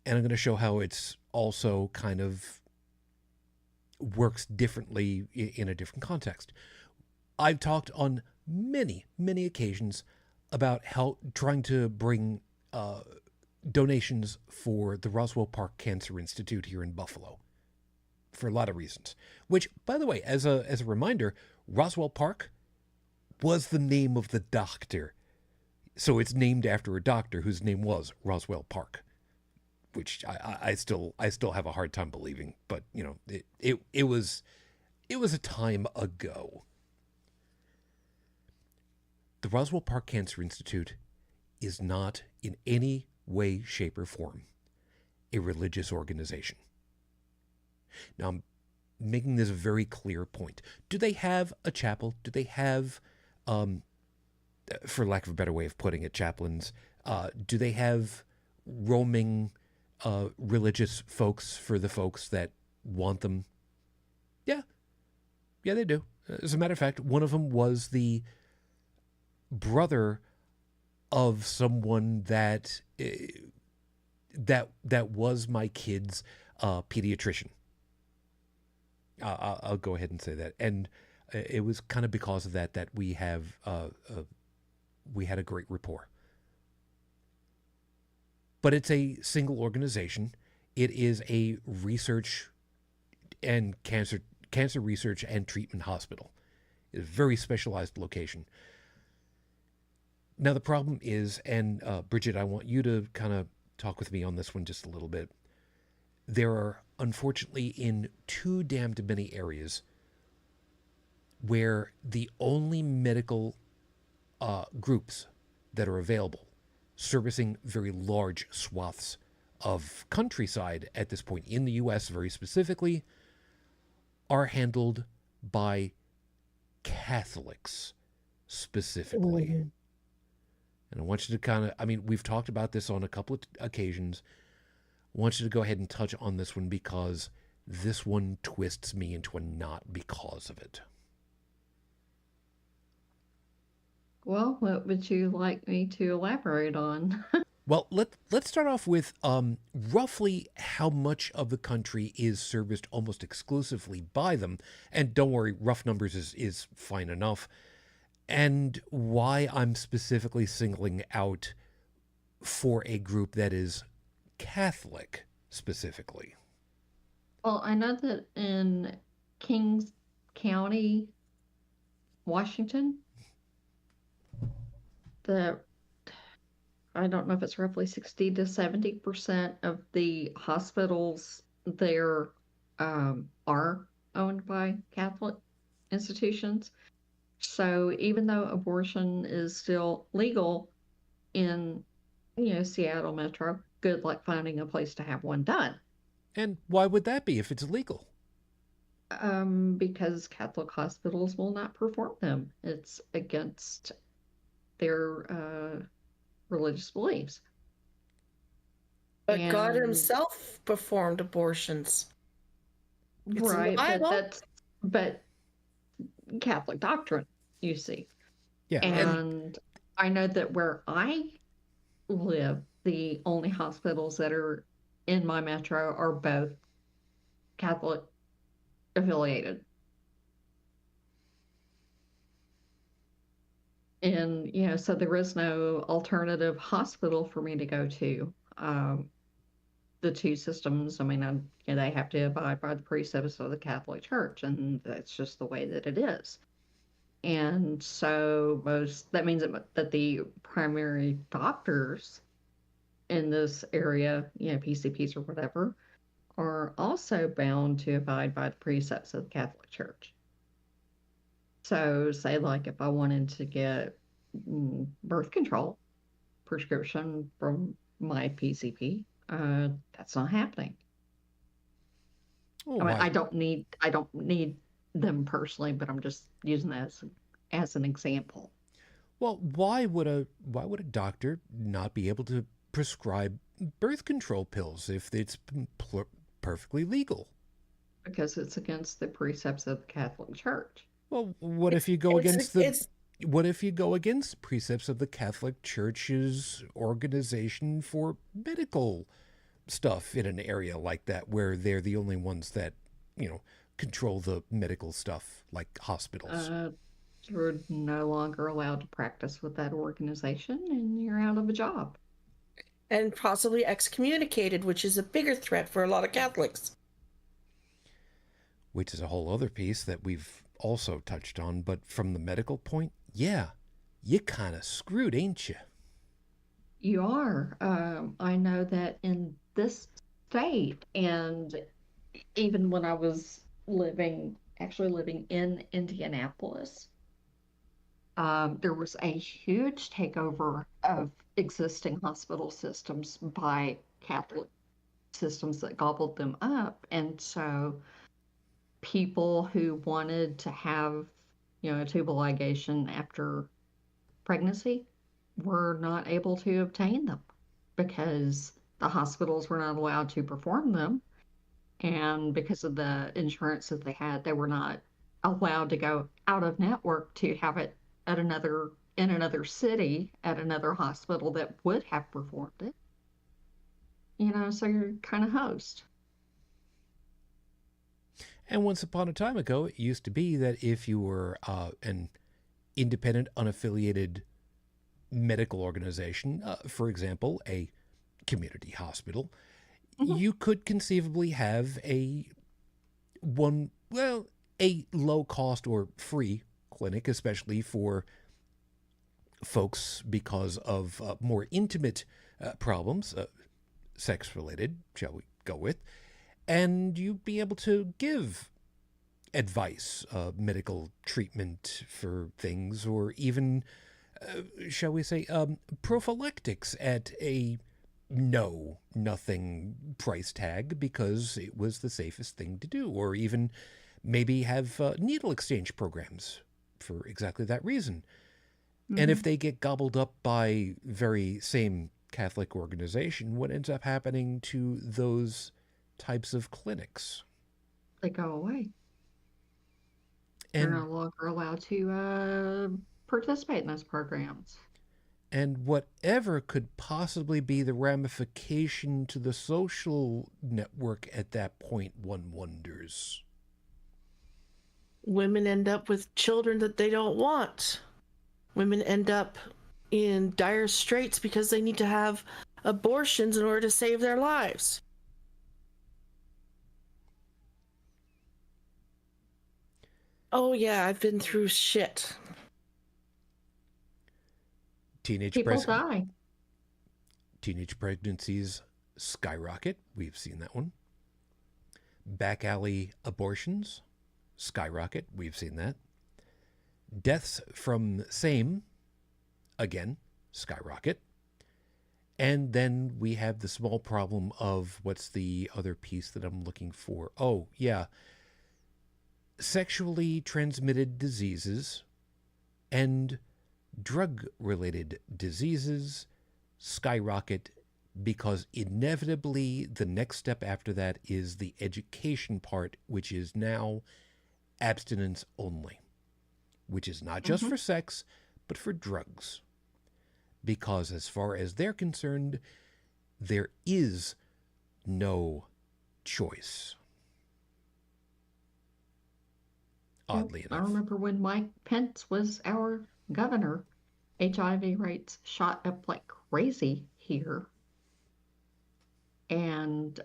and I'm going to show how it's also kind of works differently in a different context. I've talked on many, many occasions about how trying to bring donations for the Roswell Park Cancer Institute here in Buffalo for a lot of reasons. Which, by the way, as a reminder, Roswell Park was the name of the doctor. So it's named after a doctor whose name was Roswell Park, which I still have a hard time believing. But, you know, it was a time ago. The Roswell Park Cancer Institute is not in any way, shape, or form a religious organization. Now, I'm making this a very clear point. Do they have a chapel? Do they have, for lack of a better way of putting it, chaplains? Do they have roaming religious folks for the folks that want them? Yeah, they do. As a matter of fact, one of them was the brother of someone that was my kid's pediatrician. I'll go ahead and say that, and it was kind of because of that we had a great rapport. But it's a single organization. It is a research and cancer research and treatment hospital. It's a very specialized location. Now, the problem is, and Brigid, I want you to kind of talk with me on this one just a little bit. There are, unfortunately, in too damned many areas where the only medical groups that are available, servicing very large swaths of countryside at this point in the U.S. very specifically, are handled by Catholics specifically. Mm-hmm. And I want you to kind of, we've talked about this on a couple of occasions. I want you to go ahead and touch on this one because this one twists me into a knot because of it. Well, what would you like me to elaborate on? Well, let's start off with roughly how much of the country is serviced almost exclusively by them. And don't worry, rough numbers is fine enough. And why I'm specifically singling out for a group that is Catholic specifically. Well, I know that in Kings County, Washington, I don't know if it's roughly 60 to 70% of the hospitals there are owned by Catholic institutions. So even though abortion is still legal in, Seattle Metro, good luck finding a place to have one done. And why would that be if it's illegal? Because Catholic hospitals will not perform them. It's against their religious beliefs. But God himself performed abortions. Right, but Catholic doctrine. you see. Yeah, And I know that where I live, the only hospitals that are in my metro are both Catholic affiliated. And, so there is no alternative hospital for me to go to. The two systems, I mean, they have to abide by the precepts of the Catholic Church, and that's just the way that it is. And so that means that the primary doctors in this area, PCPs or whatever, are also bound to abide by the precepts of the Catholic Church. So, say, like, if I wanted to get birth control prescription from my PCP, that's not happening. oh, I mean, why? I don't need them personally, but I'm just using that as an example. Well, why would a doctor not be able to prescribe birth control pills if it's perfectly legal? Because it's against the precepts of the Catholic Church. Well, what if you go against the precepts of the Catholic Church's organization for medical stuff in an area like that, where they're the only ones that, control the medical stuff, like hospitals? You're no longer allowed to practice with that organization, and you're out of a job. And possibly excommunicated, which is a bigger threat for a lot of Catholics. Which is a whole other piece that we've also touched on, but from the medical point, yeah, you're kind of screwed, ain't you? You are. I know that in this state, and even when I was living in Indianapolis, there was a huge takeover of existing hospital systems by Catholic systems that gobbled them up. And so people who wanted to have, a tubal ligation after pregnancy were not able to obtain them because the hospitals were not allowed to perform them. And because of the insurance that they had, they were not allowed to go out of network to have it in another city at another hospital that would have performed it. So you're kind of host. And once upon a time ago, it used to be that if you were an independent, unaffiliated medical organization, for example, a community hospital, you could conceivably have a low cost or free clinic, especially for folks because of more intimate problems, sex related, shall we go with, and you'd be able to give advice, medical treatment for things, or even, shall we say, prophylactics at a nothing price tag because it was the safest thing to do, or even maybe have needle exchange programs for exactly that reason. Mm-hmm. And if they get gobbled up by very same Catholic organization, what ends up happening to those types of clinics? They go away. And they're no longer allowed to participate in those programs. And whatever could possibly be the ramification to the social network at that point, one wonders. Women end up with children that they don't want. Women end up in dire straits because they need to have abortions in order to save their lives. Oh yeah, I've been through shit. People die. Teenage pregnancies skyrocket. We've seen that one. Back alley abortions skyrocket. We've seen that. Deaths from same, again, skyrocket. And then we have the small problem of what's the other piece that I'm looking for? Oh, yeah. Sexually transmitted diseases and drug-related diseases skyrocket because inevitably the next step after that is the education part, which is now abstinence only. which is not just for sex, but for drugs. Because as far as they're concerned, there is no choice. Oddly I enough. remember when Mike Pence was our governor, HIV rates shot up like crazy here. And,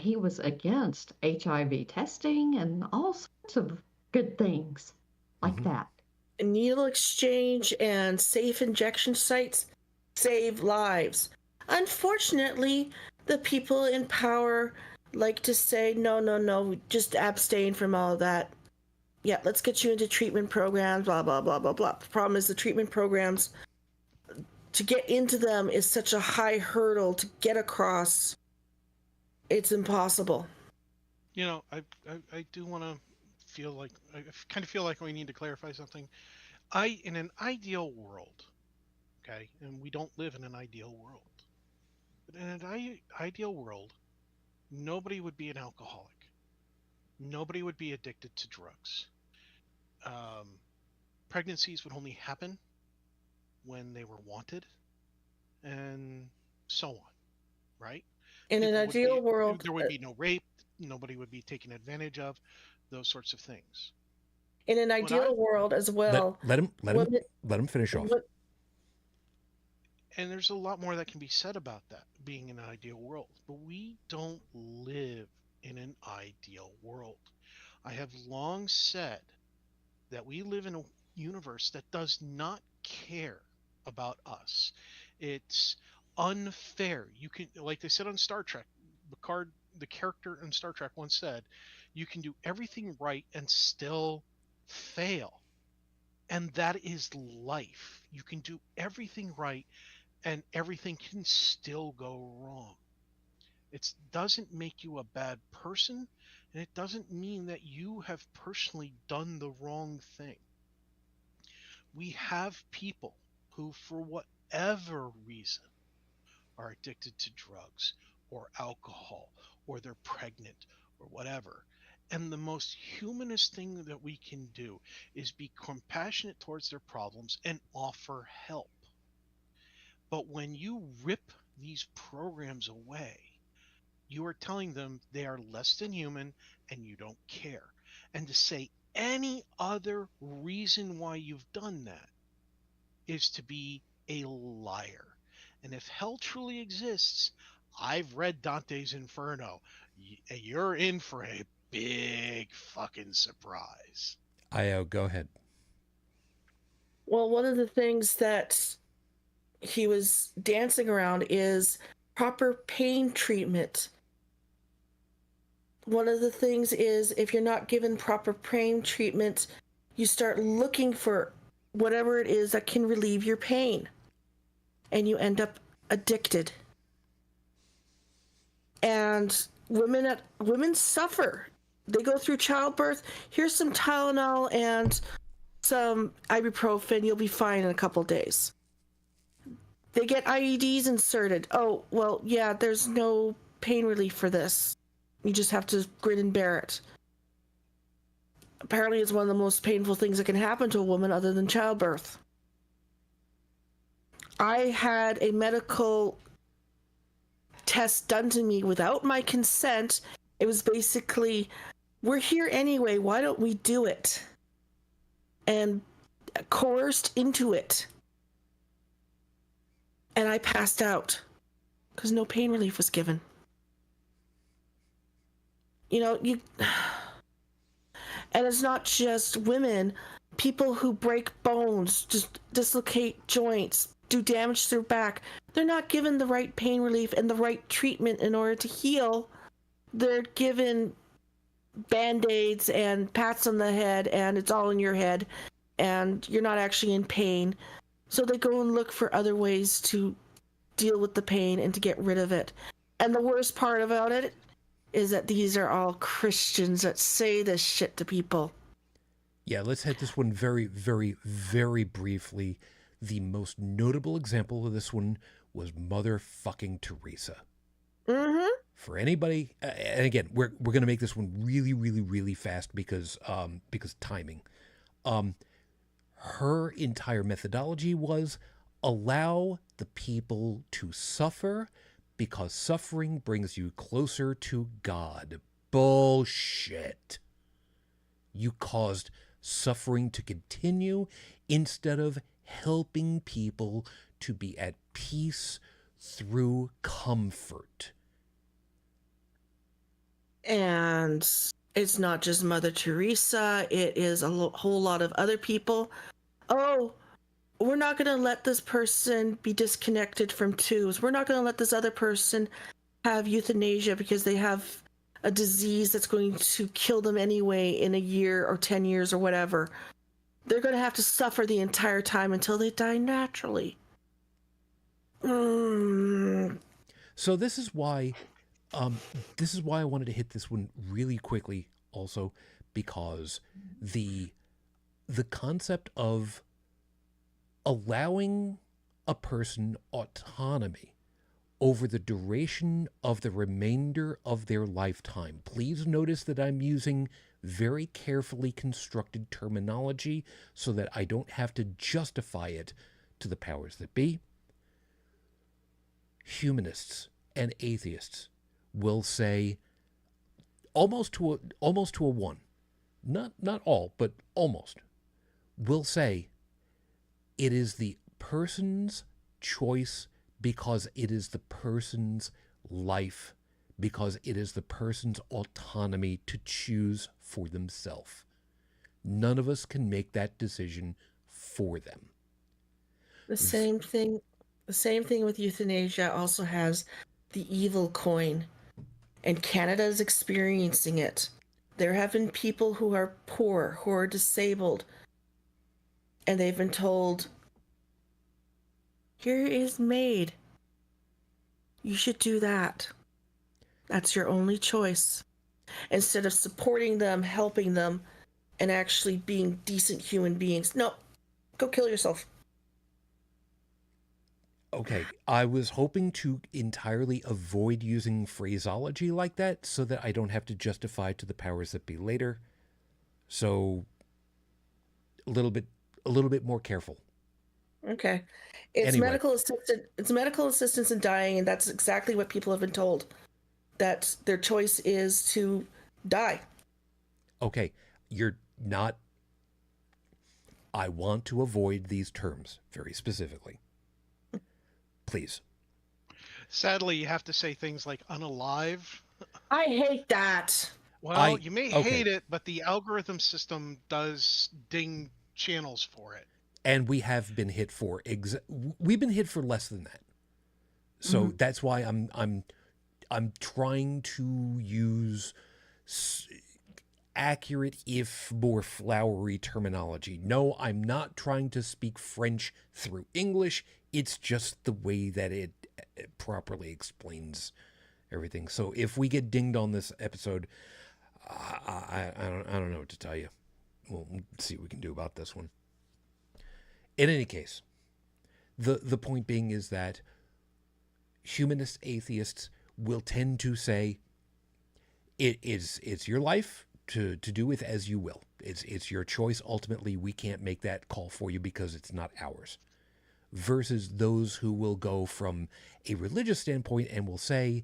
he was against HIV testing and all sorts of good things like that. Needle exchange and safe injection sites save lives. Unfortunately, the people in power like to say, no, just abstain from all of that. Yeah, let's get you into treatment programs, blah, blah, blah, blah, blah. The problem is the treatment programs, to get into them is such a high hurdle to get across. It's impossible. I do want to feel like, I kind of feel like we need to clarify something. In an ideal world, okay, and we don't live in an ideal world, but in an ideal world, nobody would be an alcoholic. Nobody would be addicted to drugs. Pregnancies would only happen when they were wanted, and so on, right? In an ideal world, there would be no rape. Nobody would be taken advantage of. Those sorts of things. In an ideal world as well. Let him finish off. And there's a lot more that can be said about that being in an ideal world, but we don't live in an ideal world. I have long said that we live in a universe that does not care about us. It's unfair. You can, like they said on Star Trek, Picard, the character in Star Trek, once said, you can do everything right and still fail. And that is life. You can do everything right and everything can still go wrong. It doesn't make you a bad person, and it doesn't mean that you have personally done the wrong thing. We have people who, for whatever reason, are addicted to drugs or alcohol, or they're pregnant or whatever. And the most humanist thing that we can do is be compassionate towards their problems and offer help. But when you rip these programs away, you are telling them they are less than human and you don't care. And to say any other reason why you've done that is to be a liar. And if hell truly exists, I've read Dante's Inferno. You're in for a big fucking surprise. Io, go ahead. Well, one of the things that he was dancing around is proper pain treatment. One of the things is, if you're not given proper pain treatment, you start looking for whatever it is that can relieve your pain, and you end up addicted. And women suffer. They go through childbirth. Here's some Tylenol and some ibuprofen. You'll be fine in a couple days. They get IEDs inserted. Oh, well, yeah, there's no pain relief for this. You just have to grin and bear it. Apparently, it's one of the most painful things that can happen to a woman other than childbirth. I had a medical test done to me without my consent. It was basically, we're here anyway, why don't we do it? And coerced into it. And I passed out because no pain relief was given. And it's not just women. People who break bones, just dislocate joints, do damage to their back, they're not given the right pain relief and the right treatment in order to heal. They're given band-aids and pats on the head, and it's all in your head, and you're not actually in pain. So they go and look for other ways to deal with the pain and to get rid of it. And the worst part about it is that these are all Christians that say this shit to people. Yeah, let's hit this one very, very, very briefly. The most notable example of this one was motherfucking Teresa. Mm-hmm. For anybody, and again, we're going to make this one really, really, really fast because timing. Her entire methodology was allow the people to suffer because suffering brings you closer to God. Bullshit. You caused suffering to continue instead of helping people to be at peace through comfort. And it's not just Mother Teresa, it is a whole lot of other people. Oh, we're not going to let this person be disconnected from tubes. We're not going to let this other person have euthanasia because they have a disease that's going to kill them anyway in a year or 10 years or whatever. They're going to have to suffer the entire time until they die naturally. So this is why I wanted to hit this one really quickly also, because the concept of allowing a person autonomy over the duration of the remainder of their lifetime. Please notice that I'm using very carefully constructed terminology so that I don't have to justify it to the powers that be. Humanists and atheists will say almost to a one, not all, but almost, will say it is the person's choice because it is the person's life, because it is the person's autonomy to choose for themselves. None of us can make that decision for them. The same thing with euthanasia also has the evil coin, and Canada is experiencing it. There have been people who are poor, who are disabled, and they've been told, here is MAID. You should do that. That's your only choice. Instead of supporting them, helping them, and actually being decent human beings. No, go kill yourself. Okay, I was hoping to entirely avoid using phraseology like that so that I don't have to justify to the powers that be later. So a little bit more careful. Okay. It's Anyway. medical assistance in dying, and that's exactly what people have been told. That their choice is to die. Okay, you're not... I want to avoid these terms very specifically. Please. Sadly, you have to say things like unalive. I hate that. Well, you may hate it, but the algorithm system does ding channels for it. And we have been hit for we've been hit for less than that. So that's why I'm trying to use accurate, if more flowery terminology. No, I'm not trying to speak French through English. It's just the way that it properly explains everything. So if we get dinged on this episode, I don't know what to tell you. We'll see what we can do about this one. In any case, the point being is that humanist atheists will tend to say it's your life to do with as you will. It's your choice. Ultimately, we can't make that call for you because it's not ours. Versus those who will go from a religious standpoint and will say,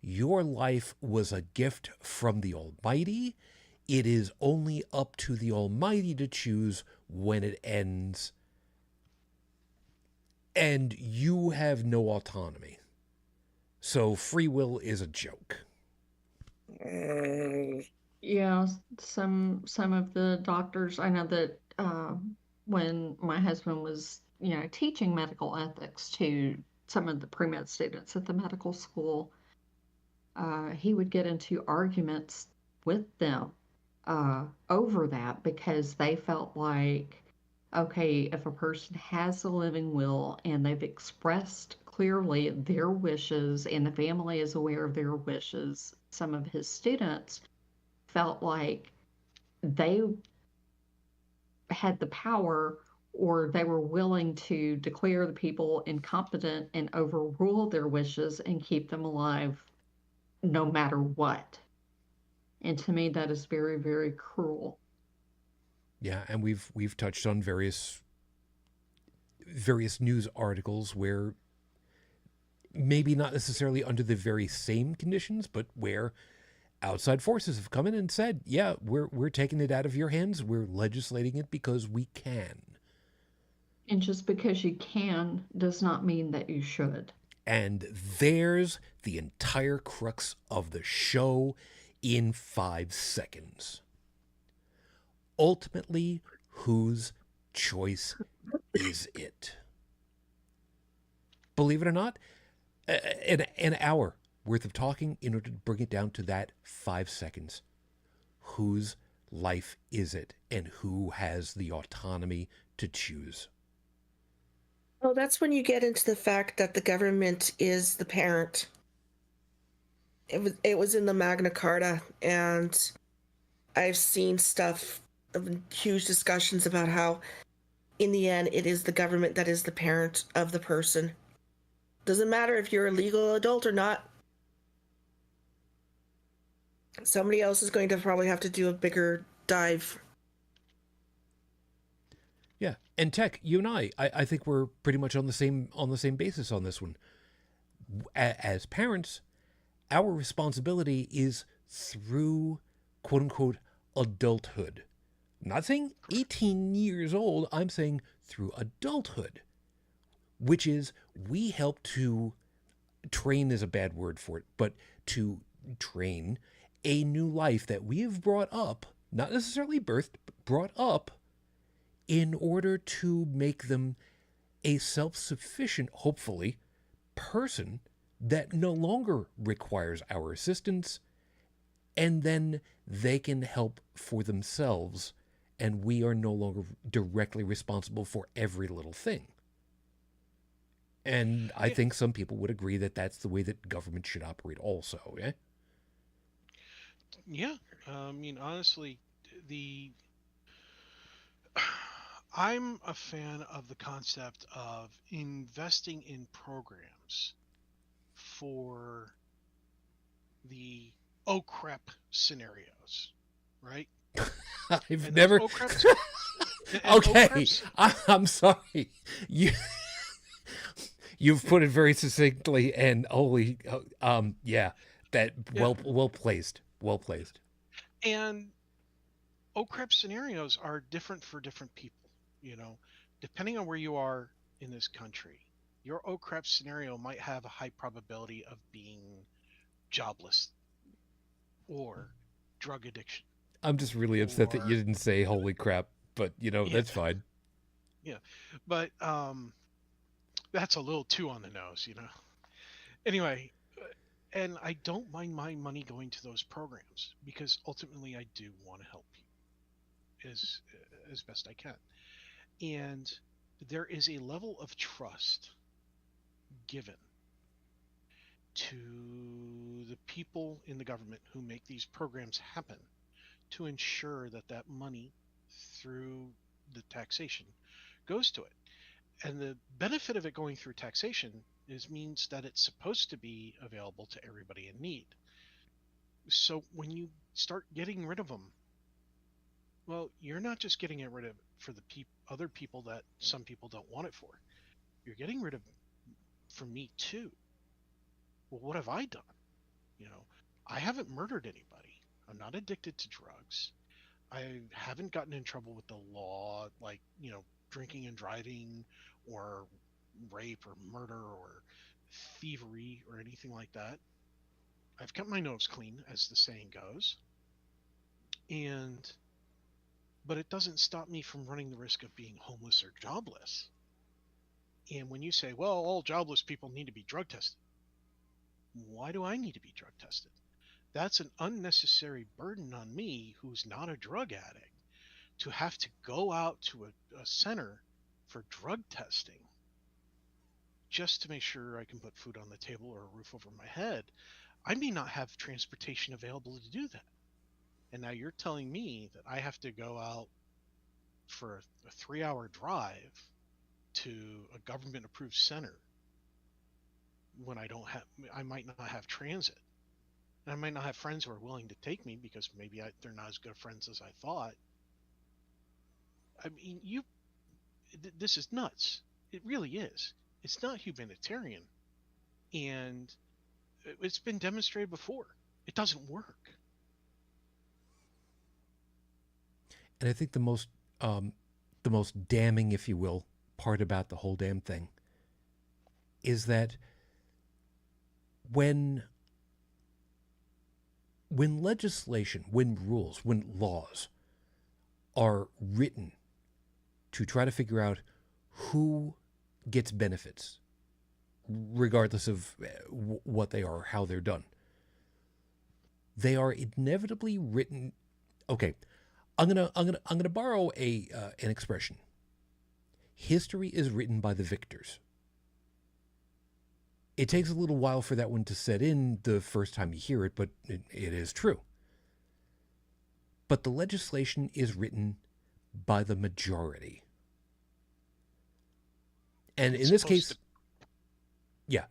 your life was a gift from the Almighty. It is only up to the Almighty to choose when it ends. And you have no autonomy. So free will is a joke. Yeah, some of the doctors, I know that when my husband was, teaching medical ethics to some of the pre-med students at the medical school, he would get into arguments with them over that because they felt like, okay, if a person has a living will and they've expressed clearly their wishes and the family is aware of their wishes, some of his students felt like they had the power or they were willing to declare the people incompetent and overrule their wishes and keep them alive no matter what. And to me, that is very, very cruel. Yeah, and we've touched on various news articles where maybe not necessarily under the very same conditions, but where outside forces have come in and said, "Yeah, we're taking it out of your hands. We're legislating it because we can." And just because you can does not mean that you should. And there's the entire crux of the show in 5 seconds. Ultimately, whose choice is it? Believe it or not, an hour worth of talking in order to bring it down to that 5 seconds. Whose life is it, and who has the autonomy to choose? Well, that's when you get into the fact that the government is the parent. It was in the Magna Carta, and I've seen stuff, huge discussions about how, in the end, it is the government that is the parent of the person. Doesn't matter if you're a legal adult or not. Somebody else is going to probably have to do a bigger dive. Yeah, and Tech, you and I think we're pretty much on the same basis on this one. As parents, our responsibility is through quote unquote adulthood. I'm not saying 18 years old, I'm saying through adulthood, which is we help to train is a bad word for it, but to train a new life that we have brought up, not necessarily birthed, but brought up in order to make them a self-sufficient, hopefully, person that no longer requires our assistance, and then they can help for themselves, and we are no longer directly responsible for every little thing. And I think some people would agree that that's the way that government should operate also, yeah? Yeah. I mean, honestly, the I'm a fan of the concept of investing in programs for the oh crap scenarios, right? I've And never... those oh crap Okay, I'm sorry. You've put it very succinctly, and holy, yeah, that yeah. well placed. And oh crap scenarios are different for different people, you know, depending on where you are in this country. Your oh crap scenario might have a high probability of being jobless or drug addiction I'm just really upset that you or didn't say holy crap, but yeah, that's fine. yeah. But that's a little too on the nose, you know. Anyway, and I don't mind my money going to those programs because ultimately I do want to help you as best I can. And there is a level of trust given to the people in the government who make these programs happen to ensure that that money through the taxation goes to it. And the benefit of it going through taxation means that it's supposed to be available to everybody in need. So when you start getting rid of them, well, you're not just getting it rid of for the other people that some people don't want it for. You're getting rid of for me too. Well, what have I done? You know, I haven't murdered anybody. I'm not addicted to drugs. I haven't gotten in trouble with the law, like, you know, drinking and driving or rape or murder or thievery or anything like that. I've kept my nose clean, as the saying goes. But it doesn't stop me from running the risk of being homeless or jobless. And when you say, well, all jobless people need to be drug tested, why do I need to be drug tested? That's an unnecessary burden on me, who's not a drug addict, to have to go out to a center for drug testing just to make sure I can put food on the table or a roof over my head. I may not have transportation available to do that. And now you're telling me that I have to go out for a 3-hour drive to a government approved center when I might not have transit. And I might not have friends who are willing to take me because maybe they're not as good friends as I thought. I mean, this is nuts. It really is. It's not humanitarian, and it's been demonstrated before. It doesn't work. And I think the most damning, if you will, part about the whole damn thing is that when legislation, when rules, when laws are written to try to figure out who gets benefits, regardless of what they are, how they're done, they are inevitably written. Okay, I'm gonna borrow an expression. History is written by the victors. It takes a little while for that one to set in the first time you hear it, but it is true. But the legislation is written by the majority. And in this case, yeah,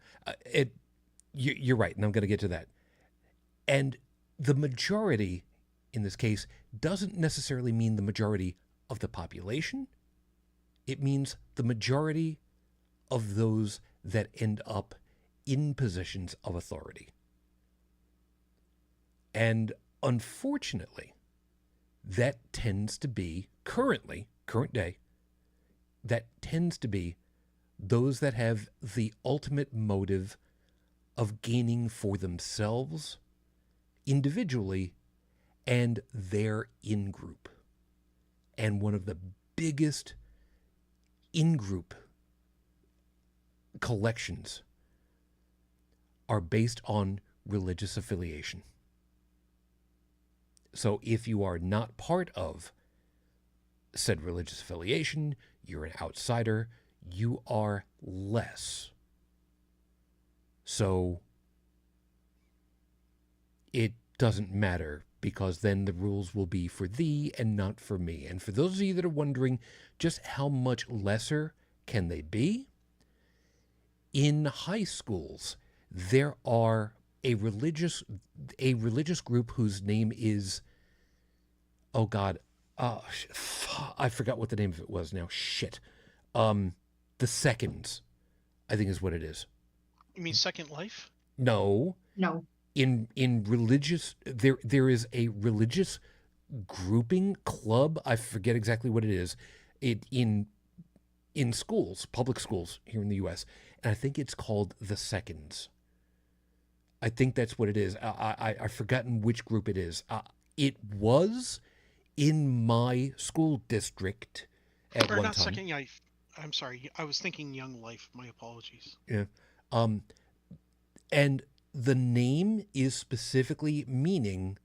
you're right, and I'm going to get to that. And the majority, in this case, doesn't necessarily mean the majority of the population. It means the majority of those that end up in positions of authority. And unfortunately, that tends to be, current day, that tends to be those that have the ultimate motive of gaining for themselves, individually, and their in-group. And one of the biggest in-group collections are based on religious affiliation. So if you are not part of said religious affiliation, you're an outsider, you are less. So it doesn't matter, because then the rules will be for thee and not for me. And for those of you that are wondering just how much lesser can they be, in high schools, there are a religious group whose name is, oh God, I forgot what the name of it was now. Shit. The Seconds, I think is what it is. You mean Second Life? No. In religious, there is a religious grouping club. I forget exactly what it is. In schools, public schools here in the U.S., and I think it's called the Seconds. I think that's what it is. I've forgotten which group it is. It was in my school district at one time. Second Life. I'm sorry. I was thinking Young Life. My apologies. Yeah. And the name is specifically meaning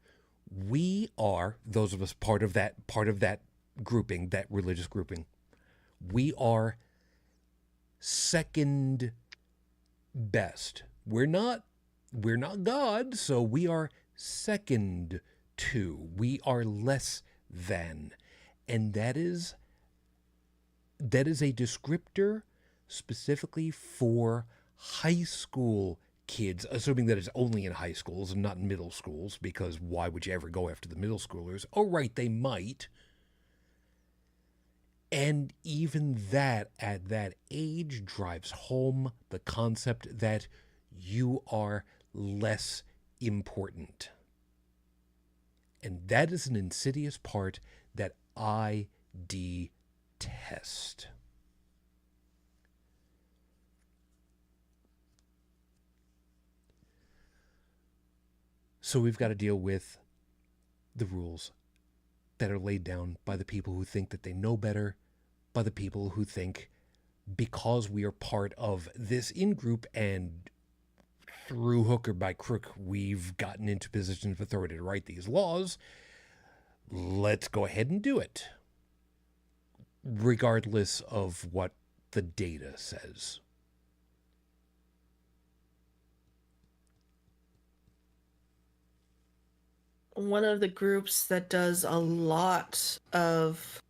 we are, those of us part of that grouping, that religious grouping, we are second best. We're not God, so we are second to. We are less than. And that is a descriptor specifically for high school kids, assuming that it's only in high schools and not in middle schools, because why would you ever go after the middle schoolers? Oh, right, they might. And even that, at that age, drives home the concept that you are less important. And that is an insidious part that I detest. So we've got to deal with the rules that are laid down by the people who think that they know better, by the people who think because we are part of this in-group and through hook or by crook we've gotten into positions of authority to write these laws, let's go ahead and do it, regardless of what the data says. One of the groups that does a lot of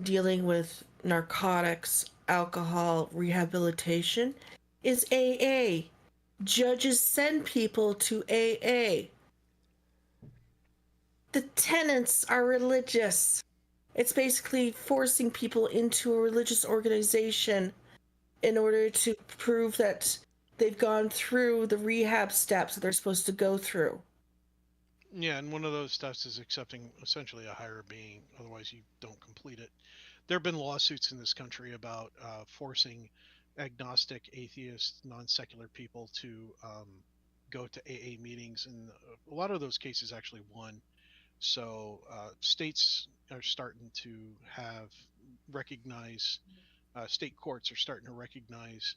dealing with narcotics, alcohol, rehabilitation is AA. Judges send people to AA. The tenants are religious. It's basically forcing people into a religious organization in order to prove that they've gone through the rehab steps that they're supposed to go through. Yeah, and one of those steps is accepting essentially a higher being. Otherwise, you don't complete it. There have been lawsuits in this country about forcing agnostic, atheist, non-secular people to go to AA meetings, and a lot of those cases actually won. So states are starting to have recognize state courts are starting to recognize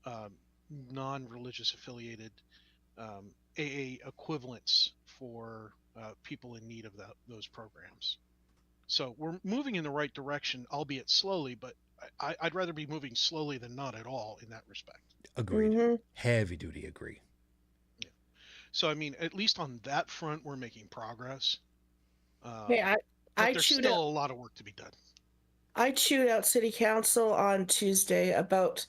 um, non-religious affiliated AA equivalents for people in need of those programs. So we're moving in the right direction, albeit slowly, but I'd rather be moving slowly than not at all in that respect. Agreed. Mm-hmm. Heavy duty agree. Yeah. So, I mean, at least on that front, we're making progress. Hey, But there's still a lot of work to be done. I chewed out City Council on Tuesday about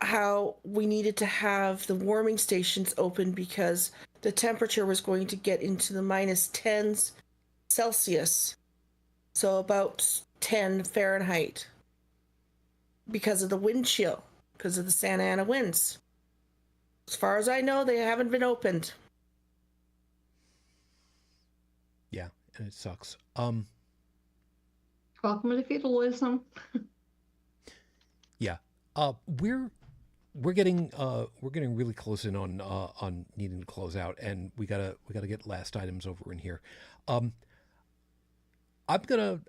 how we needed to have the warming stations open because the temperature was going to get into the -10s Celsius, so about 10 Fahrenheit, because of the wind chill, because of the Santa Ana winds. As far as I know, they haven't been opened. Yeah, and it sucks. Welcome to feudalism. Yeah. We're getting really close in on needing to close out, and we gotta get last items over in here. I'm gonna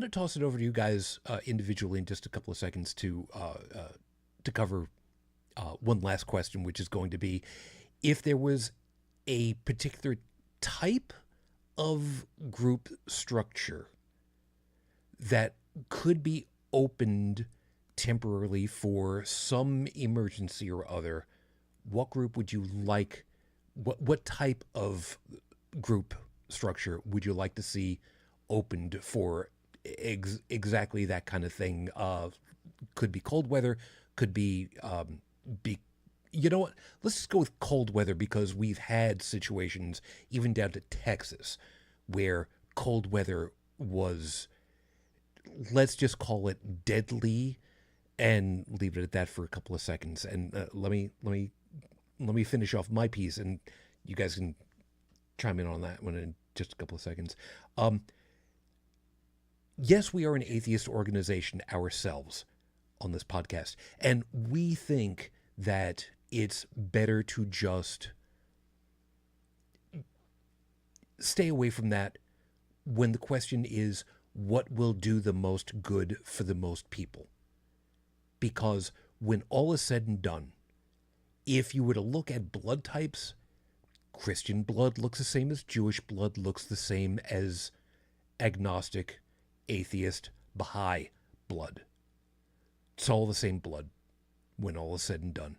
toss it over to you guys individually in just a couple of seconds to cover one last question, which is going to be if there was a particular type of group structure that could be opened temporarily for some emergency or other, what group would you like? What type of group structure would you like to see opened for exactly that kind of thing? Could be cold weather, could be you know what? Let's just go with cold weather because we've had situations even down to Texas where cold weather was, let's just call it deadly, and leave it at that for a couple of seconds. And let me finish off my piece, and you guys can chime in on that one in just a couple of seconds. Yes, we are an atheist organization ourselves on this podcast, and we think that it's better to just stay away from that when the question is what will do the most good for the most people. Because when all is said and done, if you were to look at blood types, Christian blood looks the same as Jewish blood, looks the same as agnostic, atheist, Baha'i blood. It's all the same blood when all is said and done.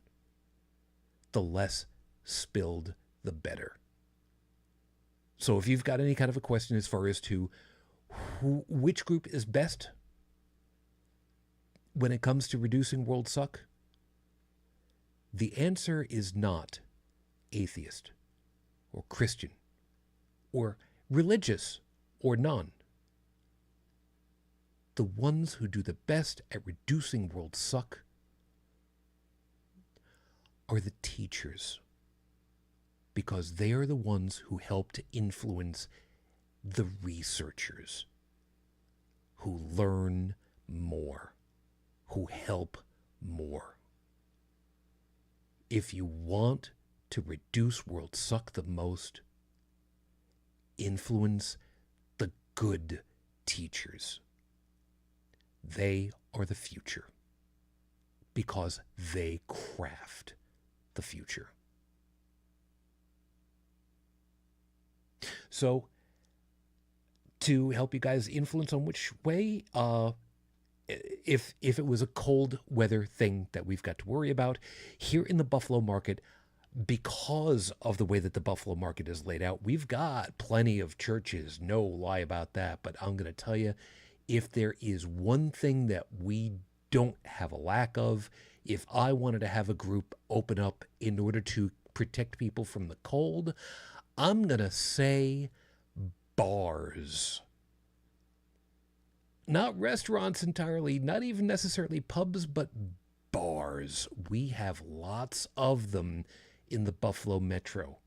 The less spilled, the better. So if you've got any kind of a question as far as to which group is best when it comes to reducing world suck, the answer is not atheist or Christian or religious or none. The ones who do the best at reducing world suck are the teachers, because they are the ones who help to influence the researchers who learn more, who help more. If you want to reduce world suck the most, influence the good teachers. They are the future because they craft the future. So, to help you guys influence on which way, if it was a cold weather thing that we've got to worry about, here in the Buffalo market, because of the way that the Buffalo market is laid out, we've got plenty of churches, no lie about that. But I'm going to tell you, if there is one thing that we don't have a lack of, if I wanted to have a group open up in order to protect people from the cold, I'm going to say bars. not restaurants entirely, not even necessarily pubs, but bars. We have lots of them in the Buffalo Metro.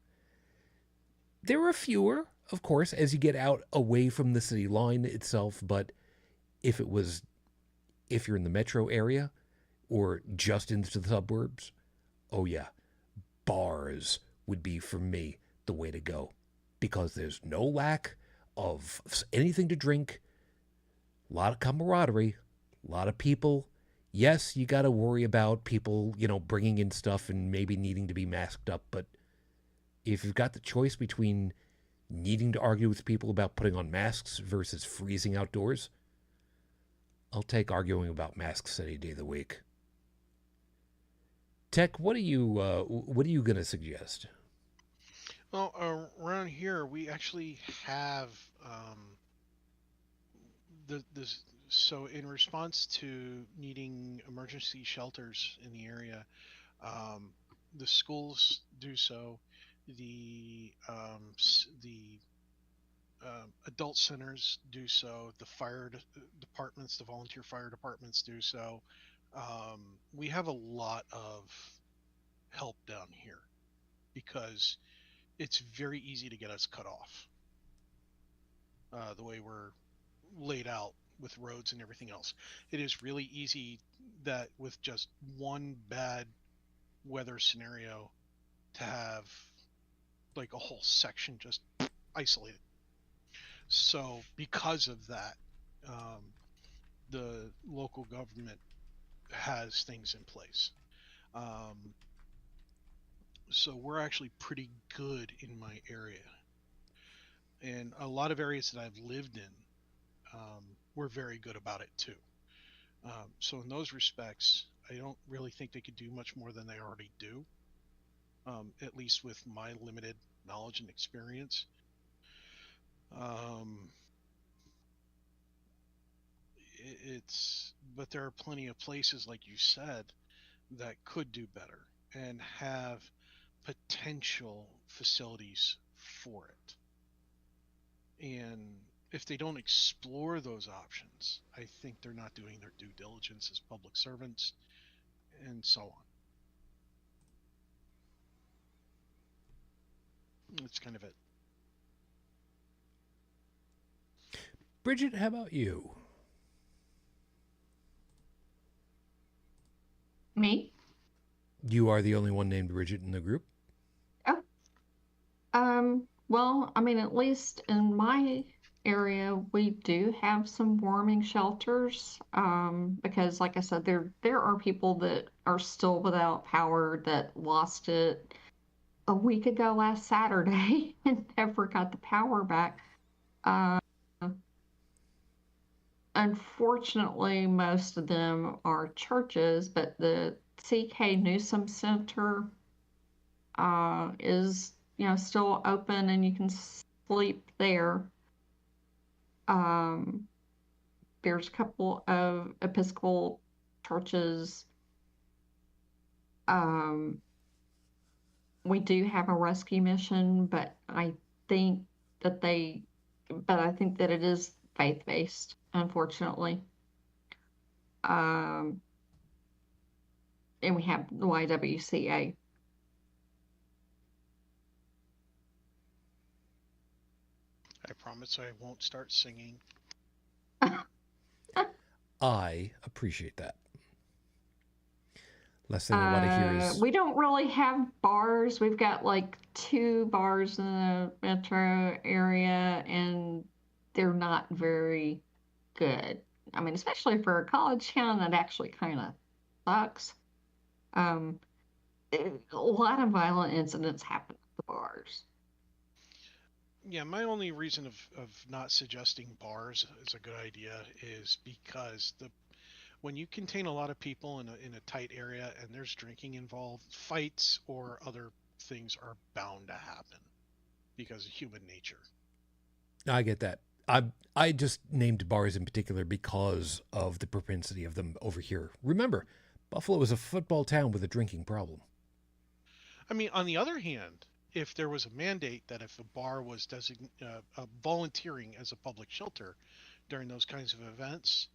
There are fewer, of course, as you get out away from the city line itself, but if you're in the metro area or just into the suburbs, oh yeah, bars would be, for me, the way to go. Because there's no lack of anything to drink, a lot of camaraderie, a lot of people. Yes, you got to worry about people, bringing in stuff and maybe needing to be masked up. But if you've got the choice between needing to argue with people about putting on masks versus freezing outdoors, I'll take arguing about masks any day of the week. Tech, what are you going to suggest? Well, around here we actually have this. So in response to needing emergency shelters in the area, the schools do so. The adult centers do so. The fire departments, the volunteer fire departments do so. We have a lot of help down here because it's very easy to get us cut off. The way we're laid out with roads and everything else, it is really easy that with just one bad weather scenario to have like a whole section just isolated. So because of that, the local government has things in place. So we're actually pretty good in my area. And a lot of areas that I've lived in, we're very good about it too. So in those respects, I don't really think they could do much more than they already do, at least with my limited knowledge and experience. But there are plenty of places, like you said, that could do better and have potential facilities for it. And if they don't explore those options, I think they're not doing their due diligence as public servants, and so on. That's kind of it. Brigid, how about you? Me? You are the only one named Brigid in the group? Oh. Well, I mean, at least in my area, we do have some warming shelters. Because like I said, there are people that are still without power that lost it a week ago last Saturday and never got the power back. Unfortunately, most of them are churches, but the CK Newsom Center is, still open and you can sleep there. There's a couple of Episcopal churches. We do have a rescue mission, but I think that it is faith-based, unfortunately. And we have the YWCA. I promise I won't start singing. I appreciate that. Last thing I want to hear is... We don't really have bars. We've got like 2 bars in the metro area, and they're not very good. I mean, especially for a college town, that actually kind of sucks. A lot of violent incidents happen at the bars. Yeah, my only reason of not suggesting bars is a good idea is because when you contain a lot of people in a tight area and there's drinking involved, fights or other things are bound to happen because of human nature. I get that. I just named bars in particular because of the propensity of them over here. Remember, Buffalo is a football town with a drinking problem. I mean, on the other hand, if there was a mandate that if a bar was volunteering as a public shelter during those kinds of events,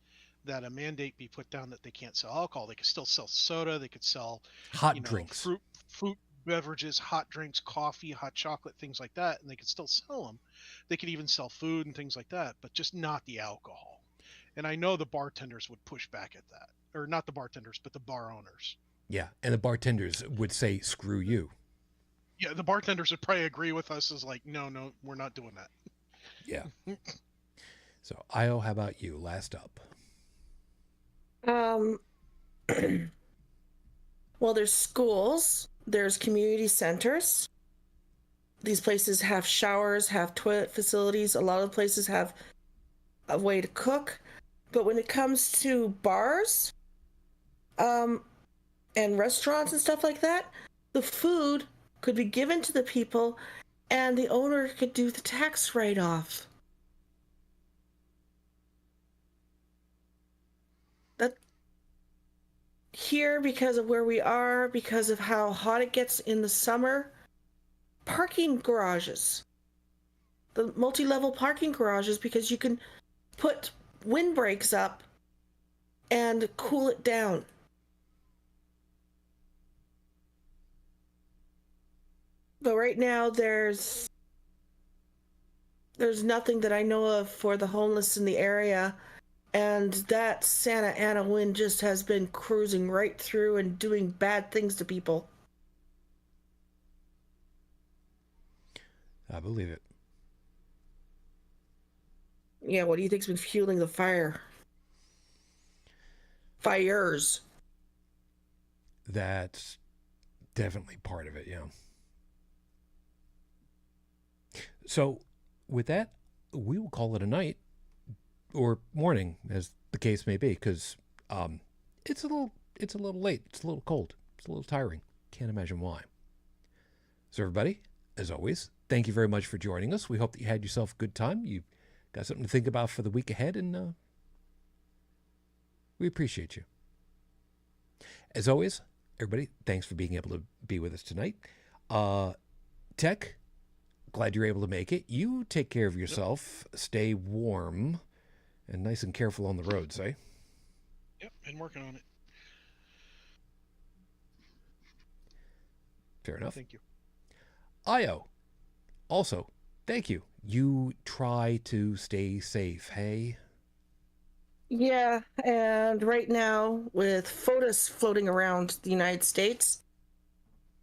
that a mandate be put down that they can't sell alcohol. They could still sell soda. They could sell Hot drinks. fruit beverages, hot drinks, coffee, hot chocolate, things like that, and they could still sell them. They could even sell food and things like that, but just not the alcohol. And I know the bartenders would push back at that, or not the bartenders, but the bar owners. Yeah, and the bartenders would say, "Screw you." Yeah, the bartenders would probably agree with us as like, no, we're not doing that. Yeah. So, Io, how about you? Last up. Well, there's schools, there's community centers. These places have showers, have toilet facilities. A lot of places have a way to cook. But when it comes to bars, and restaurants and stuff like that, the food could be given to the people and the owner could do the tax write-off. That here, because of where we are, because of how hot it gets in the summer, parking garages, the multi-level parking garages, because you can put windbreaks up and cool it down. But right now, there's nothing that I know of for the homeless in the area, and that Santa Ana wind just has been cruising right through and doing bad things to people. I believe it. Yeah, what do you think's been fueling the fire? Fires. That's definitely part of it, yeah. So, with that, we will call it a night, or morning, as the case may be, because it's a little late, it's a little cold, it's a little tiring. Can't imagine why. So, everybody, as always, thank you very much for joining us. We hope that you had yourself a good time. You got something to think about for the week ahead, and we appreciate you. As always, everybody, thanks for being able to be with us tonight. Tech, glad you're able to make it. You take care of yourself. Yep. Stay warm and nice and careful on the roads, eh? Yep, been working on it. Fair enough. Thank you. Io, also, thank you. You try to stay safe, hey? Yeah, and right now, with photos floating around the United States,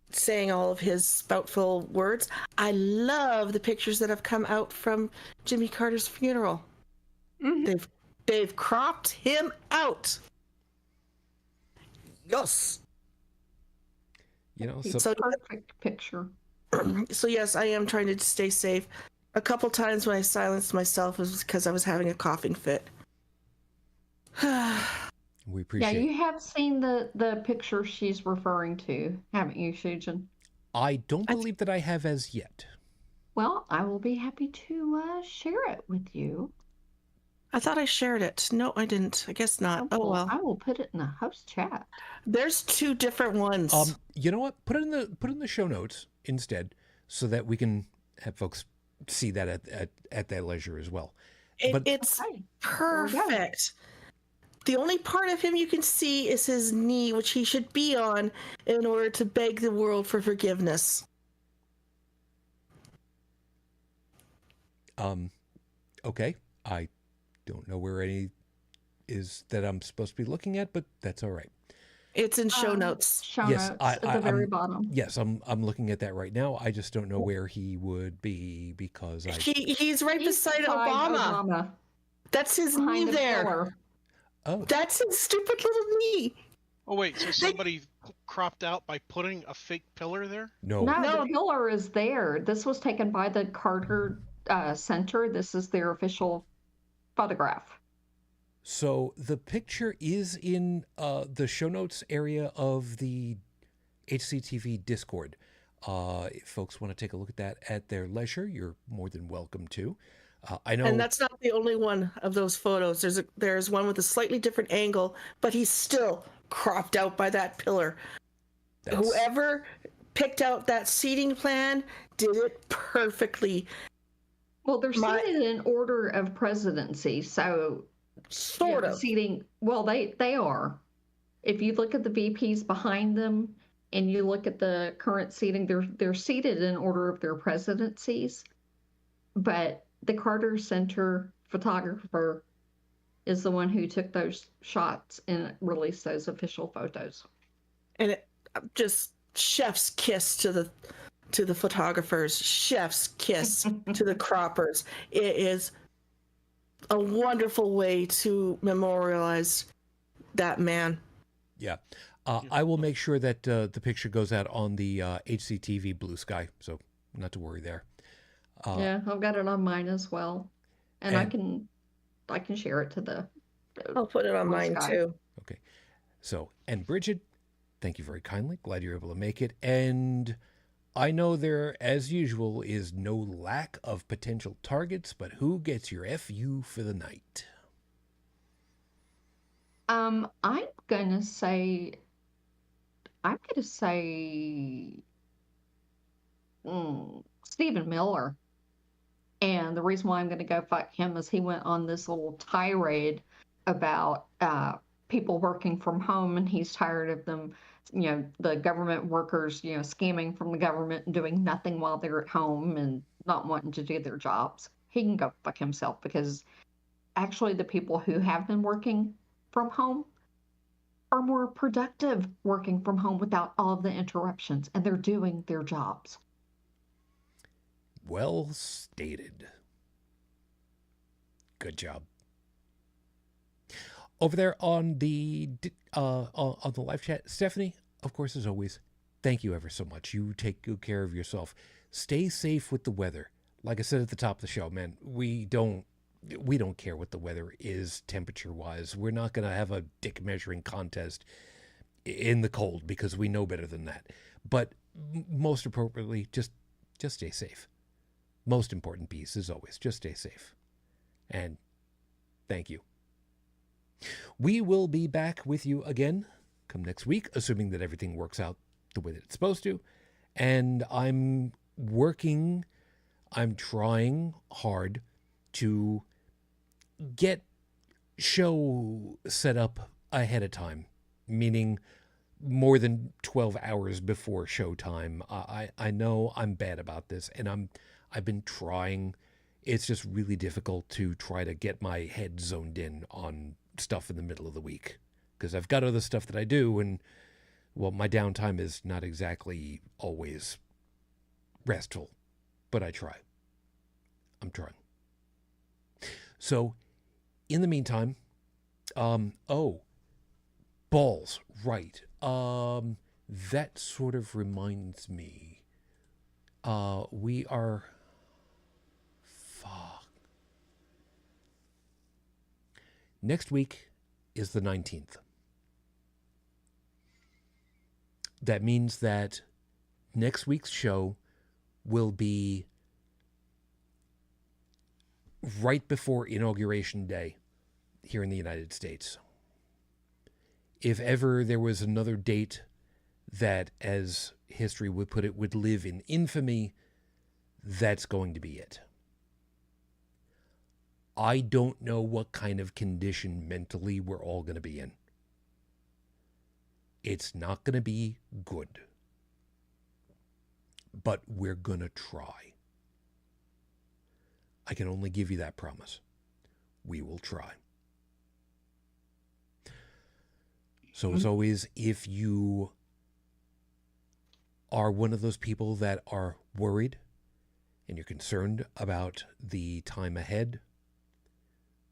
saying all of his spoutful words, I love the pictures that have come out from Jimmy Carter's funeral. Mm-hmm. They've cropped him out. Yes. You know, so perfect picture. So yes, I am trying to stay safe. A couple times when I silenced myself was because I was having a coughing fit. We appreciate. Yeah, you have seen the picture she's referring to, haven't you, Shujin? I don't believe that I have as yet. Well, I will be happy to share it with you. I thought I shared it. No, I didn't. I guess not. Oh well. I will put it in the host chat. There's two different ones. You know what? Put it in the show notes instead, so that we can have folks see that at their leisure as well. It's perfect. The only part of him you can see is his knee, which he should be on in order to beg the world for forgiveness. Okay. I don't know where any is that I'm supposed to be looking at, but that's all right. It's in show notes. Yes, notes at the very bottom. Yes, I'm looking at that right now. I just don't know where he would be because he's right beside Obama. That's his knee there. Pillar. Oh. That's his stupid little knee. Oh wait, so somebody cropped out by putting a fake pillar there? No, the pillar is there. This was taken by the Carter Center. This is their official photograph. So the picture is in the show notes area of the HCTV Discord. If folks want to take a look at that at their leisure, you're more than welcome to. I know, and that's not the only one of those photos. There's one with a slightly different angle, but he's still cropped out by that pillar. Whoever picked out that seating plan did it perfectly. Well, they're My- seated in order of presidency, so Sort the of. seating. Well, they are. If you look at the VPs behind them and you look at the current seating, they're seated in order of their presidencies. But the Carter Center photographer is the one who took those shots and released those official photos. And it just chef's kiss to the photographers, chef's kiss to the croppers. It is a wonderful way to memorialize that man. Yeah. I will make sure that the picture goes out on the HCTV BlueSky, so not to worry there. Yeah, I've got it on mine as well, and I can share it to the. I'll put it on mine BlueSky. too. Okay. So, and Brigid, thank you very kindly. Glad you're able to make it. And I know there, as usual, is no lack of potential targets, but who gets your FU for the night? I'm gonna say Stephen Miller. And the reason why I'm going to go fuck him is he went on this little tirade about people working from home, and he's tired of them, the government workers, scamming from the government and doing nothing while they're at home and not wanting to do their jobs. He can go fuck himself, because actually the people who have been working from home are more productive working from home without all of the interruptions, and they're doing their jobs. Well stated. Good job. Over there on the live chat, Stephanie, of course, as always, thank you ever so much. You take good care of yourself. Stay safe with the weather. Like I said at the top of the show, man, we don't care what the weather is temperature-wise. We're not going to have a dick measuring contest in the cold, because we know better than that. But most appropriately, just stay safe. Most important piece, as always, just stay safe. And thank you. We will be back with you again come next week, assuming that everything works out the way that it's supposed to. And I'm trying hard to get show set up ahead of time, meaning more than 12 hours before showtime. I know I'm bad about this, and I've been trying. It's just really difficult to try to get my head zoned in on stuff in the middle of the week, because I've got other stuff that I do, and, well, my downtime is not exactly always restful, but I try. I'm trying. So, in the meantime, balls, right. That sort of reminds me, we are, next week is the 19th. That means that next week's show will be right before Inauguration Day here in the United States. If ever there was another date that, as history would put it, would live in infamy, that's going to be it. I don't know what kind of condition mentally we're all going to be in. It's not going to be good. But we're going to try. I can only give you that promise. We will try. So as always, if you are one of those people that are worried and you're concerned about the time ahead,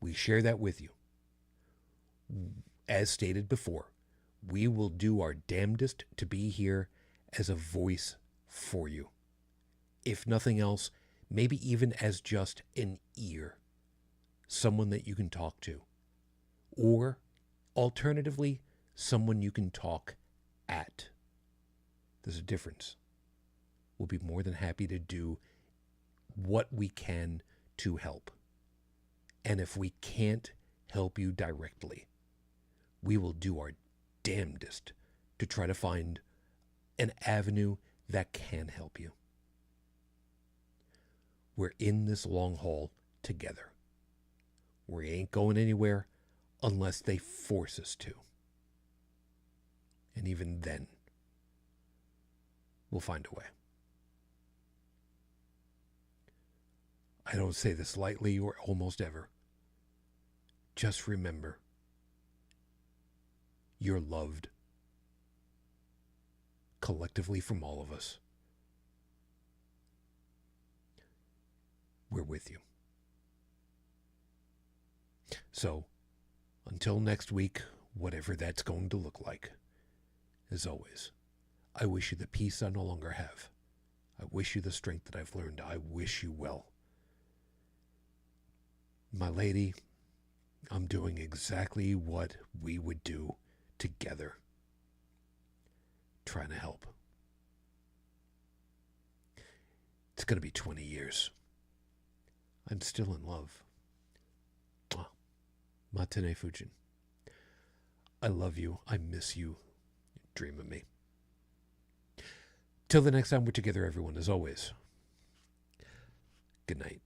we share that with you. As stated before, we will do our damnedest to be here as a voice for you. If nothing else, maybe even as just an ear, someone that you can talk to. Or, alternatively, someone you can talk at. There's a difference. We'll be more than happy to do what we can to help. And if we can't help you directly, we will do our damnedest to try to find an avenue that can help you. We're in this long haul together. We ain't going anywhere unless they force us to. And even then, we'll find a way. I don't say this lightly or almost ever. Just remember, you're loved. Collectively from all of us. We're with you. So, until next week, whatever that's going to look like, as always, I wish you the peace I no longer have. I wish you the strength that I've learned. I wish you well. My lady, I'm doing exactly what we would do together. Trying to help. It's going to be 20 years. I'm still in love. Matane Fujin. I love you. I miss you. Dream of me. Till the next time we're together, everyone, as always. Good night.